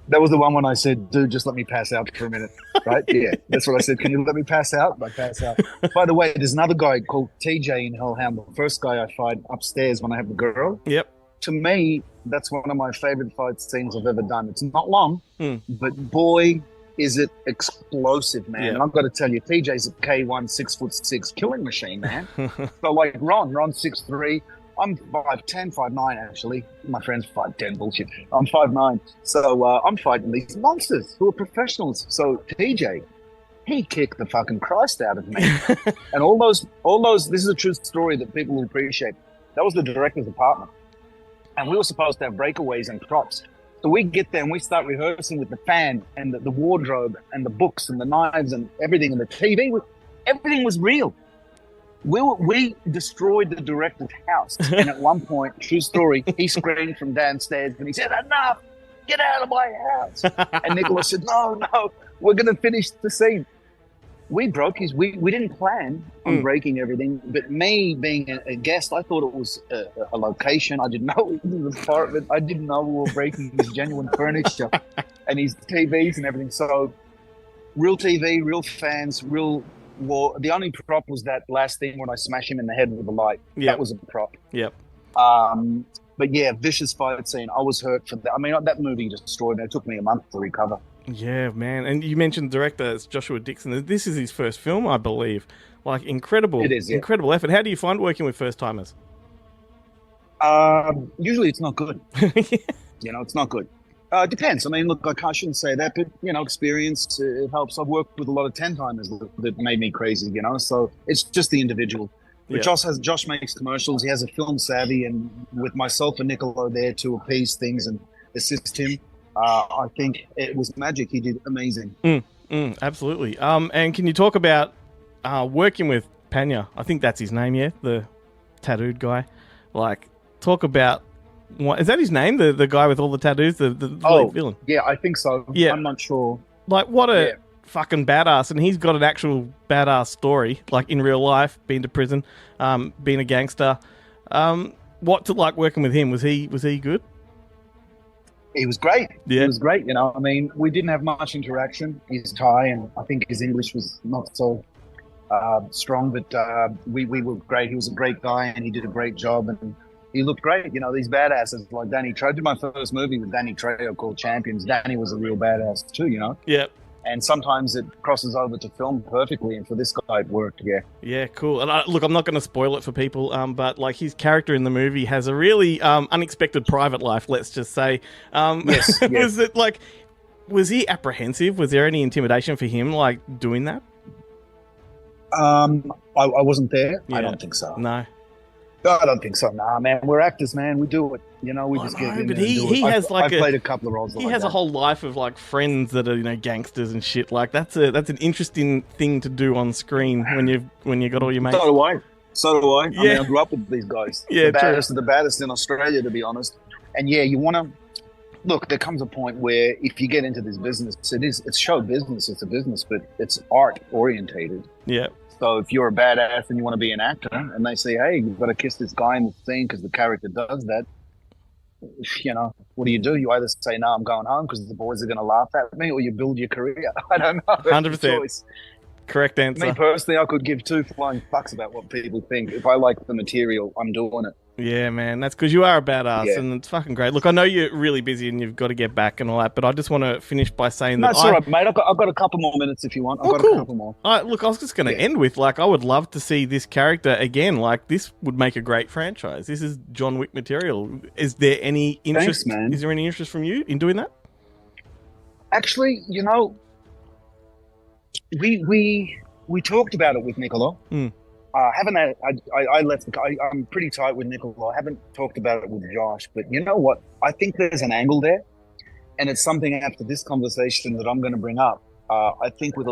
That was the one when I said, dude, just let me pass out for a minute, right? Yeah, that's what I said. Can you let me pass out? I pass out. By the way, there's another guy called TJ in Hellhound, the first guy I fight upstairs when I have the girl. Yep. To me, that's one of my favorite fight scenes I've ever done. It's not long, but boy, is it explosive, man. Yeah. And I've got to tell you, TJ's a K1 6'6" killing machine, man. So like Ron's 6'3". I'm 5'10", 5'9", actually. My friend's 5'10", bullshit. I'm 5'9". So I'm fighting these monsters who are professionals. So TJ, he kicked the fucking Christ out of me. And all those, this is a true story that people will appreciate. That was the director's apartment. And we were supposed to have breakaways and props. So we get there and we start rehearsing with the fan and the wardrobe and the books and the knives and everything. And the TV, everything was real. We destroyed the director's house. And at one point, true story, he screamed from downstairs and he said, "Enough! Get out of my house!" And Nicholas said, no, we're going to finish the scene. We broke his, we didn't plan on breaking everything, but me being a guest, I thought it was a location. I didn't know it was an apartment. I didn't know we were breaking his genuine furniture and his TVs and everything. So real TV, real fans, real war. The only prop was that last thing when I smash him in the head with a light. Yep. That was a prop. Yep. But yeah, vicious fight scene. I was hurt for that. I mean, that movie destroyed me. It took me a month to recover. Yeah, man. And you mentioned the director, it's Joshua Dixon. This is his first film, I believe. Like, incredible. It is, yeah. Incredible effort. How do you find working with first-timers? Usually it's not good. You know, it's not good. It depends. I mean, look, I shouldn't say that, but, you know, experience, it helps. I've worked with a lot of 10-timers that made me crazy, you know, so it's just the individual. But Yeah. Josh makes commercials. He has a film savvy, and with myself and Niccolo there to appease things and assist him, I think it was magic. He did amazing. Absolutely. And can you talk about working with Panya? I think that's his name, yeah? The tattooed guy. Like, talk about... What, is that his name? The guy with all the tattoos? The lead villain? Yeah, I think so. Yeah. I'm not sure. Like, what a fucking badass. And he's got an actual badass story, like in real life, been to prison, being a gangster. What's it like working with him? Was he good? He was great. Yeah. He was great, you know. I mean, we didn't have much interaction. He's Thai, and I think his English was not so strong, but we were great. He was a great guy, and he did a great job, and he looked great. You know, these badasses like Danny Trejo. I did my first movie with Danny Trejo called Champions. Danny was a real badass too, you know. Yeah. And sometimes it crosses over to film perfectly, and for this guy it worked, yeah. Yeah, cool. And look, I'm not going to spoil it for people, but like his character in the movie has a really unexpected private life, let's just say. Yes. Was it like, was he apprehensive? Was there any intimidation for him, like doing that? I wasn't there. Yeah. I don't think so. No. I don't think so. Nah, man. We're actors, man. We do it. You know, we just get in but there and do he it. has like I've played a couple of roles. He like has that. a whole life of like friends that are, you know, gangsters and shit. Like that's an interesting thing to do on screen when you got all your mates. So do I. I Yeah. mean, I grew up with these guys. Yeah, The true. baddest of the baddest in Australia, to be honest. And yeah, you want to look. There comes a point where if you get into this business, it's show business. It's a business, but it's art orientated. Yeah. So if you're a badass and you want to be an actor, and they say, "Hey, you've got to kiss this guy in the scene because the character does that," you know, what do? You either say, "No, I'm going home because the boys are going to laugh at me," or you build your career. I don't know. 100%. Correct answer. Me personally, I could give two flying fucks about what people think. If I like the material, I'm doing it. Yeah, man, that's because you are a badass, Yeah. and it's fucking great. Look, I know you're really busy and you've got to get back and all that, but I just want to finish by saying No, that it's all right, mate. I've got a couple more minutes if you want. I've got cool. a couple more. Look, I was just going to end with, like, I would love to see this character again. Like, this would make a great franchise. This is John Wick material. Is there any interest? Thanks, man. Is there any interest from you in doing that? Actually, you know, we talked about it with Niccolo. I'm pretty tight with Niccolo. I haven't talked about it with Josh, but you know what? I think there's an angle there, and it's something after this conversation that I'm going to bring up. I think with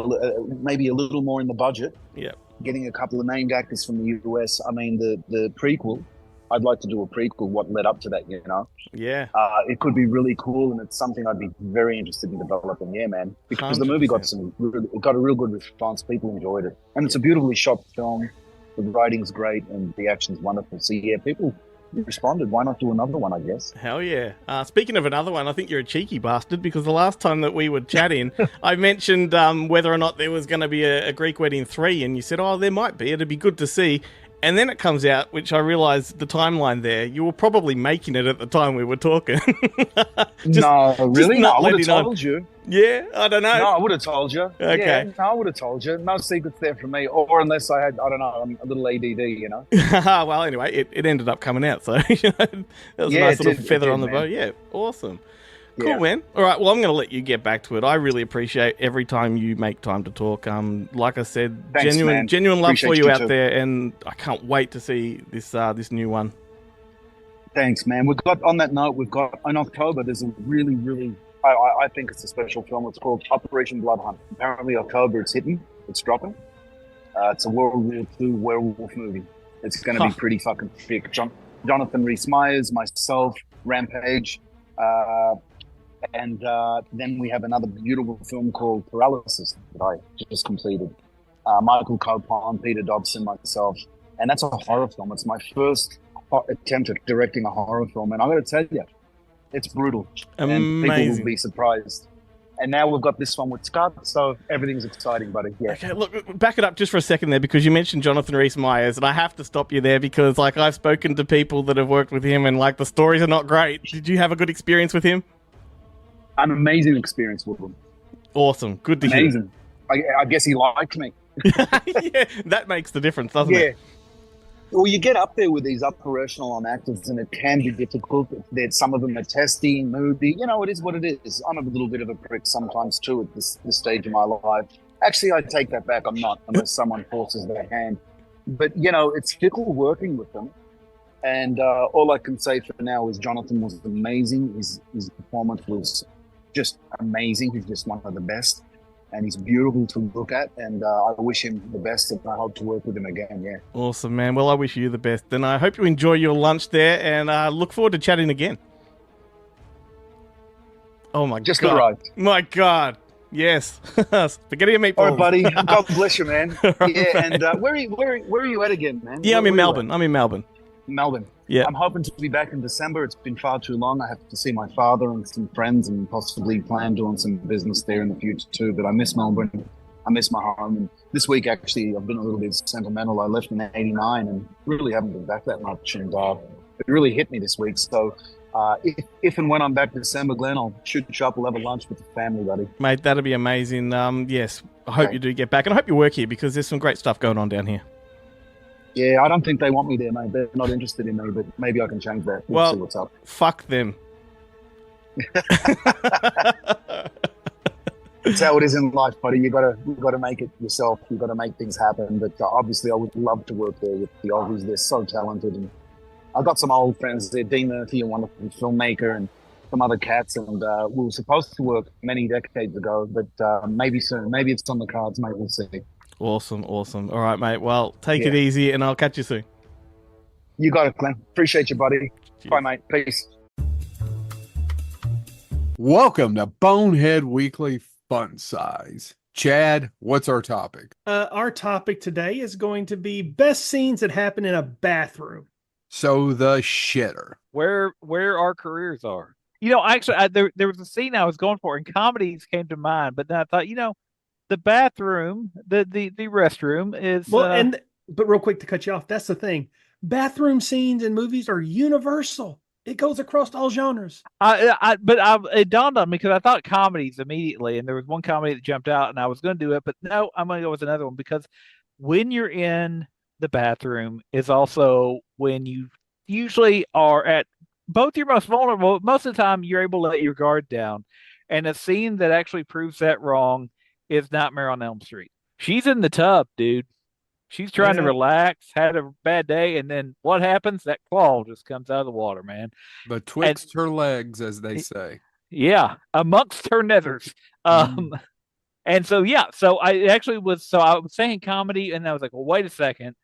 maybe a little more in the budget, Yeah. getting a couple of named actors from the US. I mean, the prequel, I'd like to do a prequel, what led up to that, you know? Yeah. It could be really cool, and it's something I'd be very interested in developing. Yeah, man, because the movie got 100%. it got a real good response. People enjoyed it, and it's a beautifully shot film. The writing's great, and the action's wonderful. So yeah, people responded. Why not do another one? I guess. Hell yeah. Speaking of another one, I think you're a cheeky bastard because the last time that we were chatting, I mentioned whether or not there was going to be a Greek Wedding 3, and you said, oh, there might be. It'd be good to see. And then it comes out, which I realised the timeline there, you were probably making it at the time we were talking. No, really? No, I would have told you. Yeah, I don't know. No, I would have told you. Okay. Yeah, no, I would have told you. No secrets there from me. Or unless I had, I don't know, I'm a little ADD, you know? Well, anyway, it ended up coming out. So, you know, that was a nice little feather on the bow. Yeah, awesome. Cool, Yeah. man. All right, well, I'm going to let you get back to it. I really appreciate every time you make time to talk. Like I said, Thanks, man. genuine love Appreciate for you you out too. there, and I can't wait to see this new one. Thanks, man. On that note, we've got, in October, there's a really, really, I think it's a special film. It's called Operation Blood Hunt. Apparently, October, it's hitting. It's dropping. It's a World War II werewolf movie. It's going to be pretty fucking thick. Jonathan Rhys-Meyers, myself, Rampage, and then we have another beautiful film called Paralysis that I just completed. Michael Copon, Peter Dobson, myself. And that's a horror film. It's my first attempt at directing a horror film. And I'm going to tell you, it's brutal. And people Amazing. will be surprised. And now we've got this one with Scott, so everything's exciting, buddy. Yeah. Okay, look, back it up just for a second there because you mentioned Jonathan Rhys-Meyers, and I have to stop you there because, like, I've spoken to people that have worked with him, and like the stories are not great. Did you have a good experience with him? An amazing experience with him. Awesome, good to hear. Amazing. I guess he liked me. Yeah, that makes the difference, doesn't it? Well, you get up there with these upper echelon actors, and it can be difficult. Some of them are testy, moody. You know, it is what it is. I'm a little bit of a prick sometimes too at this stage of my life. Actually, I take that back. I'm not, unless someone forces their hand. But you know, it's fickle working with them. And all I can say for now is Jonathan was amazing. His performance was just amazing. He's just one of the best. And he's beautiful to look at, and I wish him the best, and I hope to work with him again, yeah. Awesome, man. Well, I wish you the best, and I hope you enjoy your lunch there, and look forward to chatting again. Oh, my Just God. arrived. My God. Yes. Spaghetti and meatballs. All right, buddy. God bless you, man. Yeah, and where are you at again, man? Yeah, I'm Where in are you Melbourne. at? I'm in Melbourne. Melbourne. Yeah. I'm hoping to be back in December. It's been far too long. I have to see my father and some friends and possibly plan doing some business there in the future too. But I miss Melbourne. I miss my home. And this week, actually, I've been a little bit sentimental. I left in '89 and really haven't been back that much. And it really hit me this week. So if and when I'm back December, Glenn, I'll shoot you up. We'll have a lunch with the family, buddy. Mate, that'd be amazing. Yes, I hope you do get back. And I hope you work here because there's some great stuff going on down here. Yeah, I don't think they want me there, mate. They're not interested in me, but maybe I can change that. We'll see what's up. Fuck them. It's how it is in life, buddy. You gotta make it yourself. You gotta make things happen. But obviously, I would love to work there with the Aussies. They're so talented, and I've got some old friends there. Dean Murphy, a wonderful filmmaker, and some other cats. And we were supposed to work many decades ago, but maybe soon. Maybe it's on the cards, mate. We'll see. Awesome. All right, mate. Well, take it easy, and I'll catch you soon. You got it, Glenn. Appreciate you, buddy. Cheers. Bye, mate. Peace. Welcome to Bonehead Weekly Fun Size. Chad, what's our topic? Our topic today is going to be best scenes that happen in a bathroom. So the shitter. Where our careers are. You know, actually, there was a scene I was going for, and comedies came to mind, but then I thought, the bathroom, the restroom is but real quick to cut you off, that's the thing. Bathroom scenes in movies are universal. It goes across all genres. It dawned on me because I thought comedies immediately, and there was one comedy that jumped out, and I was going to do it, but no, I'm going to go with another one because when you're in the bathroom is also when you usually are at both your most vulnerable. Most of the time, you're able to let your guard down, and a scene that actually proves that wrong is Nightmare on Elm Street. She's in the tub, dude. She's trying to relax, had a bad day, and then what happens? That claw just comes out of the water, man. Betwixt her legs, as they say. Yeah, amongst her nethers. And so I was saying comedy, and I was like, well, wait a second.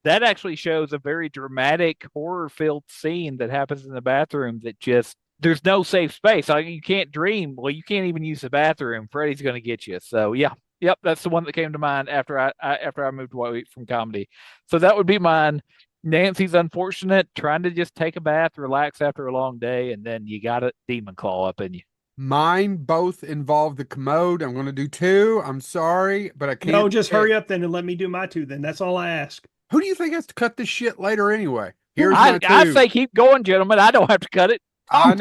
that actually shows a very dramatic horror-filled scene that happens in the bathroom that just there's no safe space. Like you can't dream. Well, you can't even use the bathroom. Freddy's going to get you. So yeah, yep, that's the one that came to mind after I moved away from comedy. So that would be mine. Nancy's unfortunate, trying to just take a bath, relax after a long day, and then you got a demon claw up in you. Mine both involve the commode. I'm going to do two. I'm sorry, but I can't. No, just pick. hurry up then and let me do my two then. That's all I ask. Who do you think has to cut this shit later anyway? Here's my two. I say keep going, gentlemen. I don't have to cut it. I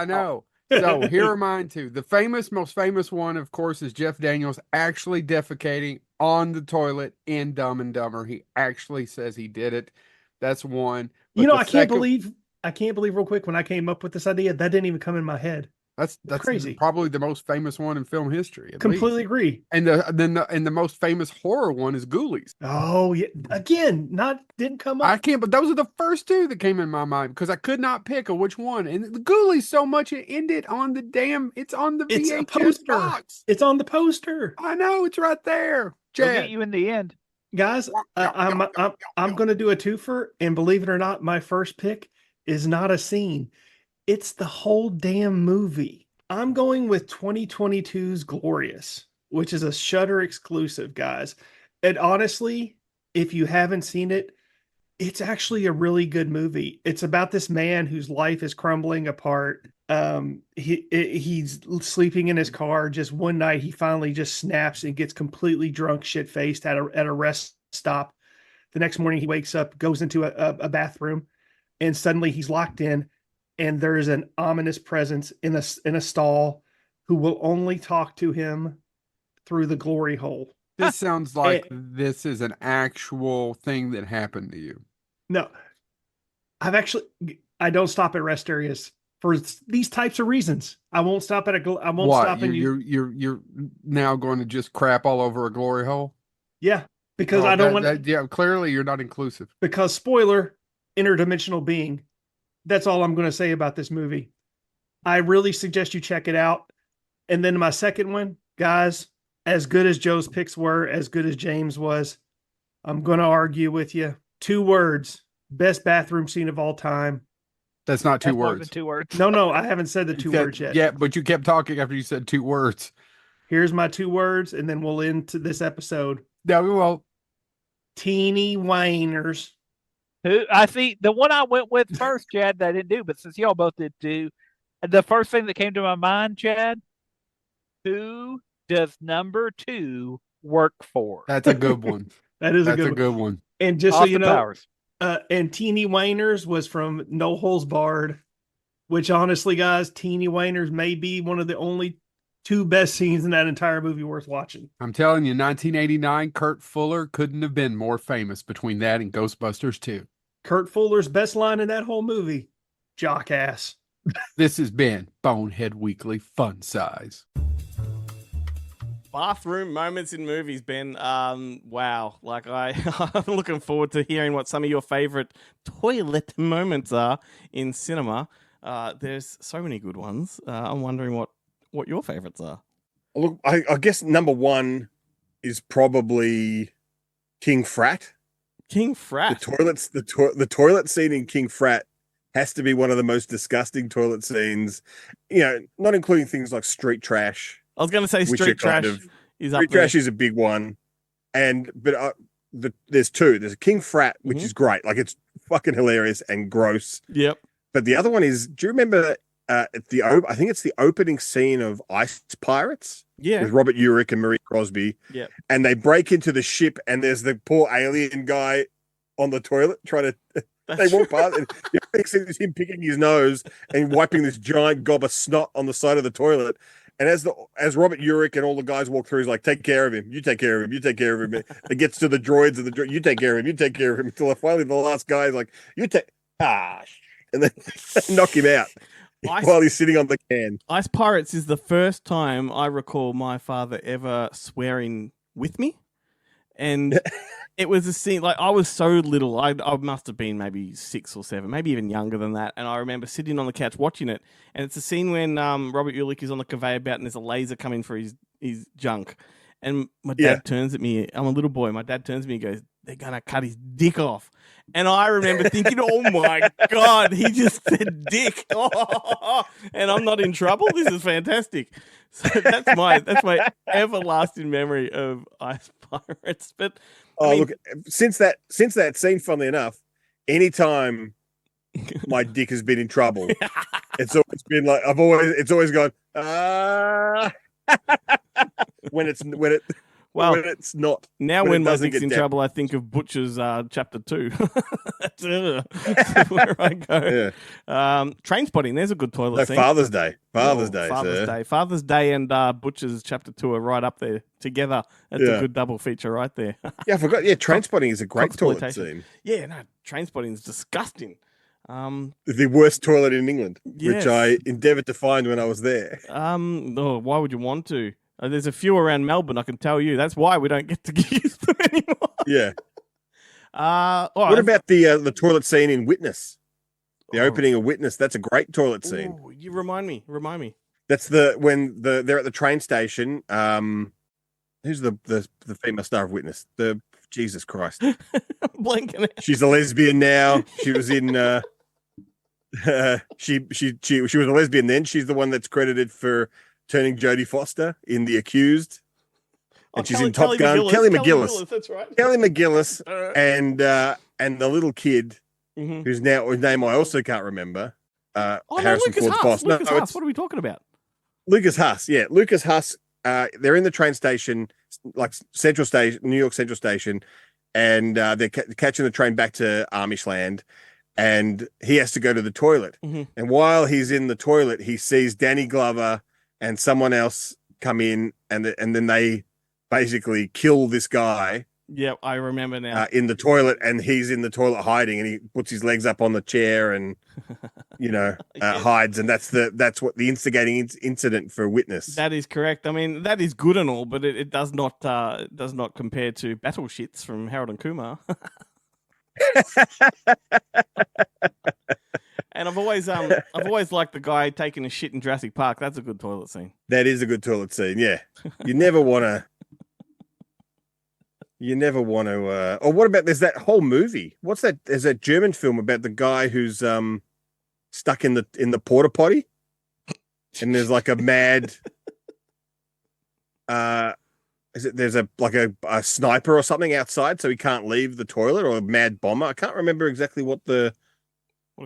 know. So here are mine too. The most famous one, of course, is Jeff Daniels actually defecating on the toilet in Dumb and Dumber. He actually says he did it. That's one. But I can't believe real quick when I came up with this idea, that didn't even come in my head. That's crazy. Probably the most famous one in film history. Completely agree. And the most famous horror one is Ghoulies. Oh yeah, again, didn't come up. I can't, but those are the first two that came in my mind because I could not pick which one. And the Ghoulies so much it ended on the damn. It's on the VHS poster. box. It's on the poster. I know it's right there. They'll get you in the end, guys. I'm going to do a twofer, and believe it or not, my first pick is not a scene. It's the whole damn movie. I'm going with 2022's Glorious, which is a Shudder exclusive, guys. And honestly, if you haven't seen it, it's actually a really good movie. It's about this man whose life is crumbling apart. He's sleeping in his car. Just one night, he finally just snaps and gets completely drunk, shit-faced at a rest stop. The next morning, he wakes up, goes into a bathroom, and suddenly he's locked in. And there is an ominous presence in a stall who will only talk to him through the glory hole. This sounds like this is an actual thing that happened to you. No, I don't stop at rest areas for these types of reasons. I won't stop at stop. You're now going to just crap all over a glory hole? Yeah, because I don't want. Yeah, clearly you're not inclusive. Because spoiler, interdimensional being. That's all I'm going to say about this movie. I really suggest you check it out. And then my second one, guys, as good as Joe's picks were, as good as James was, I'm going to argue with you. 2 words, best bathroom scene of all time. That's not 2 words. 2 words. No, I haven't said the 2 words yet. Yeah, but you kept talking after you said 2 words. Here's my 2 words, and then we'll end to this episode. No, we won't. Teeny whiners. I see the one I went with first, Chad, that I didn't do, but since y'all both did do, the first thing that came to my mind, Chad, who does number 2 work for? That's a good one. That's a good one. And just Austin so you know, Powers. And Teeny Whiners was from No Holds Barred, which honestly, guys, Teeny Whiners may be one of the only 2 best scenes in that entire movie worth watching. I'm telling you, 1989, Kurt Fuller couldn't have been more famous between that and Ghostbusters 2. Kurt Fuller's best line in that whole movie, jock ass. This has been Bonehead Weekly Fun Size. Bathroom moments in movies, Ben. Wow. Like I'm looking forward to hearing what some of your favorite toilet moments are in cinema. There's so many good ones. I'm wondering what your favorites are. Look, I guess number 1 is probably King Frat. King Frat. The toilet scene in King Frat has to be one of the most disgusting toilet scenes. Not including things like street trash. I was going to say street trash is up Street there. trash is a big one, but there's 2. There's a King Frat, which is great. Like it's fucking hilarious and gross. Yep. But the other one is, do you remember? I think it's the opening scene of Ice Pirates. Yeah. With Robert Urich and Marie Crosby. Yeah. And they break into the ship, and there's the poor alien guy on the toilet trying to. They walk past, and the next thing is him picking his nose and wiping this giant gob of snot on the side of the toilet. And as Robert Urich and all the guys walk through, he's like, "Take care of him. You take care of him. You take care of him." It gets to the droids, and you take care of him. You take care of him. Until finally the last guy is like, "You take and then knock him out. While he's sitting on the can. Ice Pirates is the first time I recall my father ever swearing with me. And it was a scene, like I was so little, I must have been maybe 6 or 7, maybe even younger than that. And I remember sitting on the couch watching it. And it's a scene when Robert Urich is on the conveyor belt and there's a laser coming for his junk. And my dad turns at me, I'm a little boy, my dad turns to me and goes, they're going to cut his dick off. And I remember thinking, oh my God, he just said dick. Oh, and I'm not in trouble. This is fantastic. So that's my everlasting memory of Ice Pirates. But look, since that scene, funnily enough, anytime my dick has been in trouble, it's always been like it's always gone when it's not. Now when my dick's in trouble, I think of Butcher's chapter 2. That's where I go. Yeah. Train Spotting, there's a good toilet scene. Father's Day. Father's Day and Butcher's chapter 2 are right up there together. That's a good double feature right there. Yeah, I forgot. Yeah, Train Spotting is a great toilet scene. Yeah, no, Train Spotting is disgusting. The worst toilet in England, which I endeavoured to find when I was there. Why would you want to? There's a few around Melbourne, I can tell you. That's why we don't get to use them anymore. Yeah. What about the toilet scene in Witness? The opening of Witness. That's a great toilet scene. Ooh, you remind me. That's when they're at the train station. Who's the female star of Witness? Jesus Christ. Blanking out. She's a lesbian now. She was in she was a lesbian then. She's the one that's credited for turning Jodie Foster in The Accused. And she's in Top Gun. Kelly McGillis. That's right. Kelly McGillis and the little kid whose name I also can't remember. Harrison Ford's boss. Lucas Haas. What are we talking about? Lucas Haas. Yeah, Lucas Haas. They're in the train station, like Central Station, New York Central Station, and they're catching the train back to Amishland, and he has to go to the toilet. Mm-hmm. And while he's in the toilet, he sees Danny Glover and someone else come in, and then they basically kill this guy. Yeah, I remember now. In the toilet, and he's in the toilet hiding, and he puts his legs up on the chair and hides, and that's what the instigating incident for Witness. That is correct. I mean, that is good and all, but it does not compare to Battle Shits from Harold and Kumar. And I've always liked the guy taking a shit in Jurassic Park. That's a good toilet scene. That is a good toilet scene. Yeah, you never want to. Or what about? There's that whole movie. What's that? There's that German film about the guy who's stuck in the porta potty, and there's like a mad. There's a sniper or something outside, so he can't leave the toilet, or a mad bomber. I can't remember exactly what a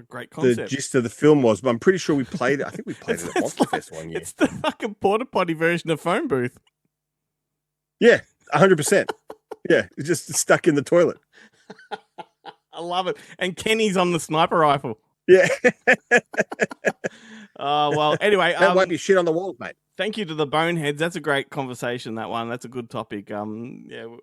great concept. The gist of the film was, but I'm pretty sure we played it. I think we played it at Monster Fest one year. It's the fucking porta potty version of Phone Booth. Yeah, 100%. Yeah, it's just stuck in the toilet. I love it. And Kenny's on the sniper rifle. Yeah. Well, anyway. That won't be shit on the wall, mate. Thank you to the Boneheads. That's a great conversation, that one. That's a good topic. Yeah,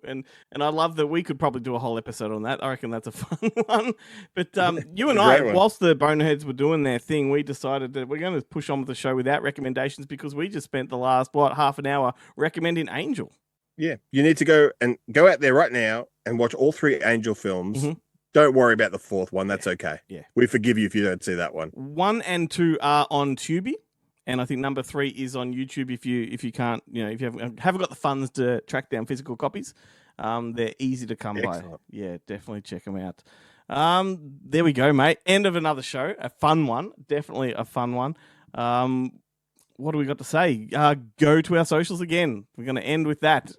and I love that we could probably do a whole episode on that. I reckon that's a fun one. But you and I, whilst the Boneheads were doing their thing, we decided that we're going to push on with the show without recommendations because we just spent the last, half an hour recommending Angel. Yeah, you need to go out there right now and watch all 3 Angel films. Mm-hmm. Don't worry about the 4th one. That's okay. Yeah. We forgive you if you don't see that one. 1 and 2 are on Tubi. And I think number 3 is on YouTube if you can't, if you haven't got the funds to track down physical copies. They're easy to come by. Yeah, definitely check them out. There we go, mate. End of another show. A fun one. Definitely a fun one. What do we got to say? Go to our socials again. We're going to end with that.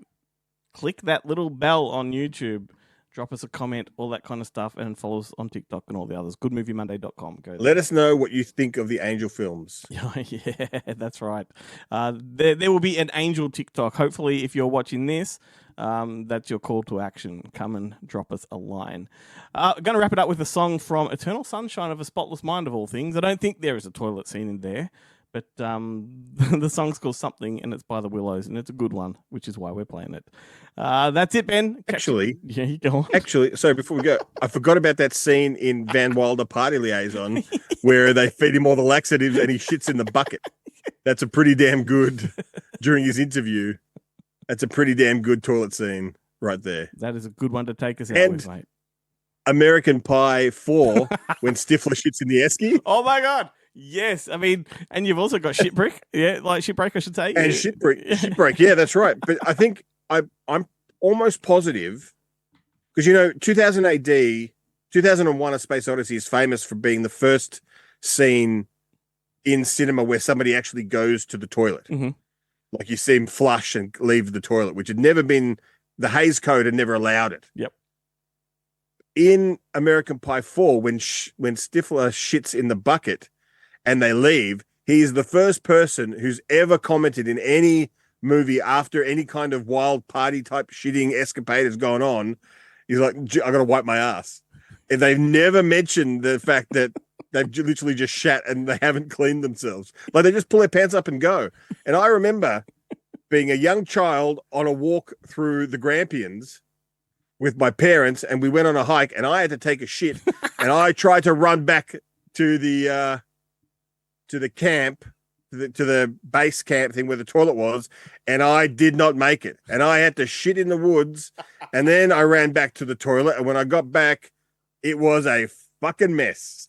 Click that little bell on YouTube. Drop us a comment, all that kind of stuff, and follow us on TikTok and all the others. GoodMovieMonday.com. Go there. Let us know what you think of the Angel films. Yeah, that's right. There will be an Angel TikTok. Hopefully, if you're watching this, that's your call to action. Come and drop us a line. Going to wrap it up with a song from Eternal Sunshine of a Spotless Mind, of all things. I don't think there is a toilet scene in there. But the song's called Something, and it's by the Willows, and it's a good one, which is why we're playing it. That's it, Ben. Actually, yeah, you go on. Actually, sorry, before we go, I forgot about that scene in Van Wilder Party Liaison where they feed him all the laxatives and he shits in the bucket. That's a pretty damn good, during his interview, that's a pretty damn good toilet scene right there. That is a good one to take us out with, mate. American Pie 4, when Stifler shits in the esky. Oh, my God. Yes, I mean, and you've also got Shitbrick, Shitbreak, I should say, and Shitbreak, yeah, that's right. But I think I'm almost positive Because, you know, 2000 AD, 2001 A Space Odyssey is famous for being the first scene in cinema where somebody actually goes to the toilet. Mm-hmm. Like you see him flush and leave the toilet, which had never been, the Hays Code had never allowed it. Yep. In American Pie 4, when Stifler shits in the bucket and they leave, he's the first person who's ever commented in any movie after any kind of wild party type shitting escapade has gone on. He's like, I got to wipe my ass. And they've never mentioned the fact that they've literally just shat and they haven't cleaned themselves. Like they just pull their pants up and go. And I remember being a young child on a walk through the Grampians with my parents, and we went on a hike, and I had to take a shit, and I tried to run back to the camp, to the base camp thing where the toilet was, and I did not make it, and I had to shit in the woods, and then I ran back to the toilet, and when I got back, it was a fucking mess.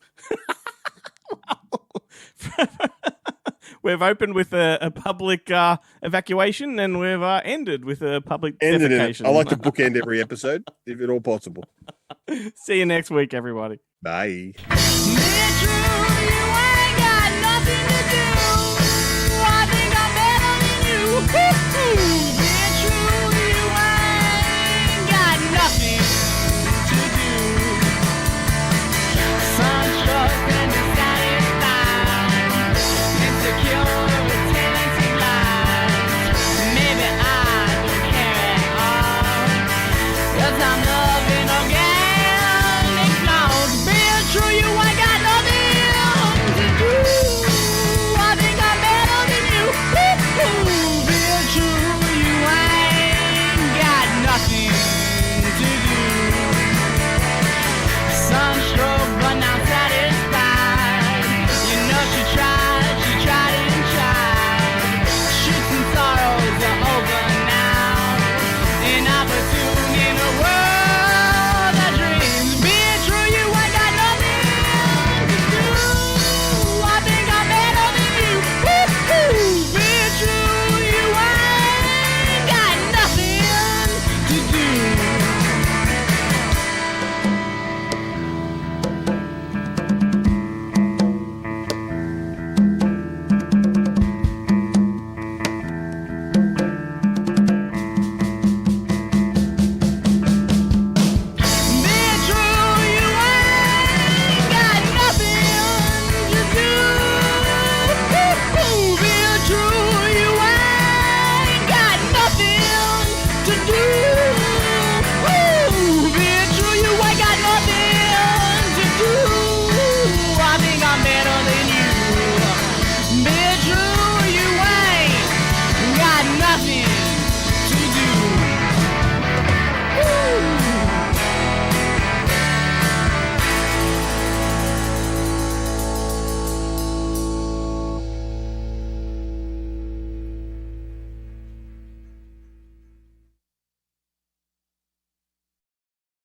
We've opened with a public evacuation, and we've ended with a public defecation. I like to bookend every episode, if at all possible. See you next week, everybody. Bye. Metro, you ain't got nothing to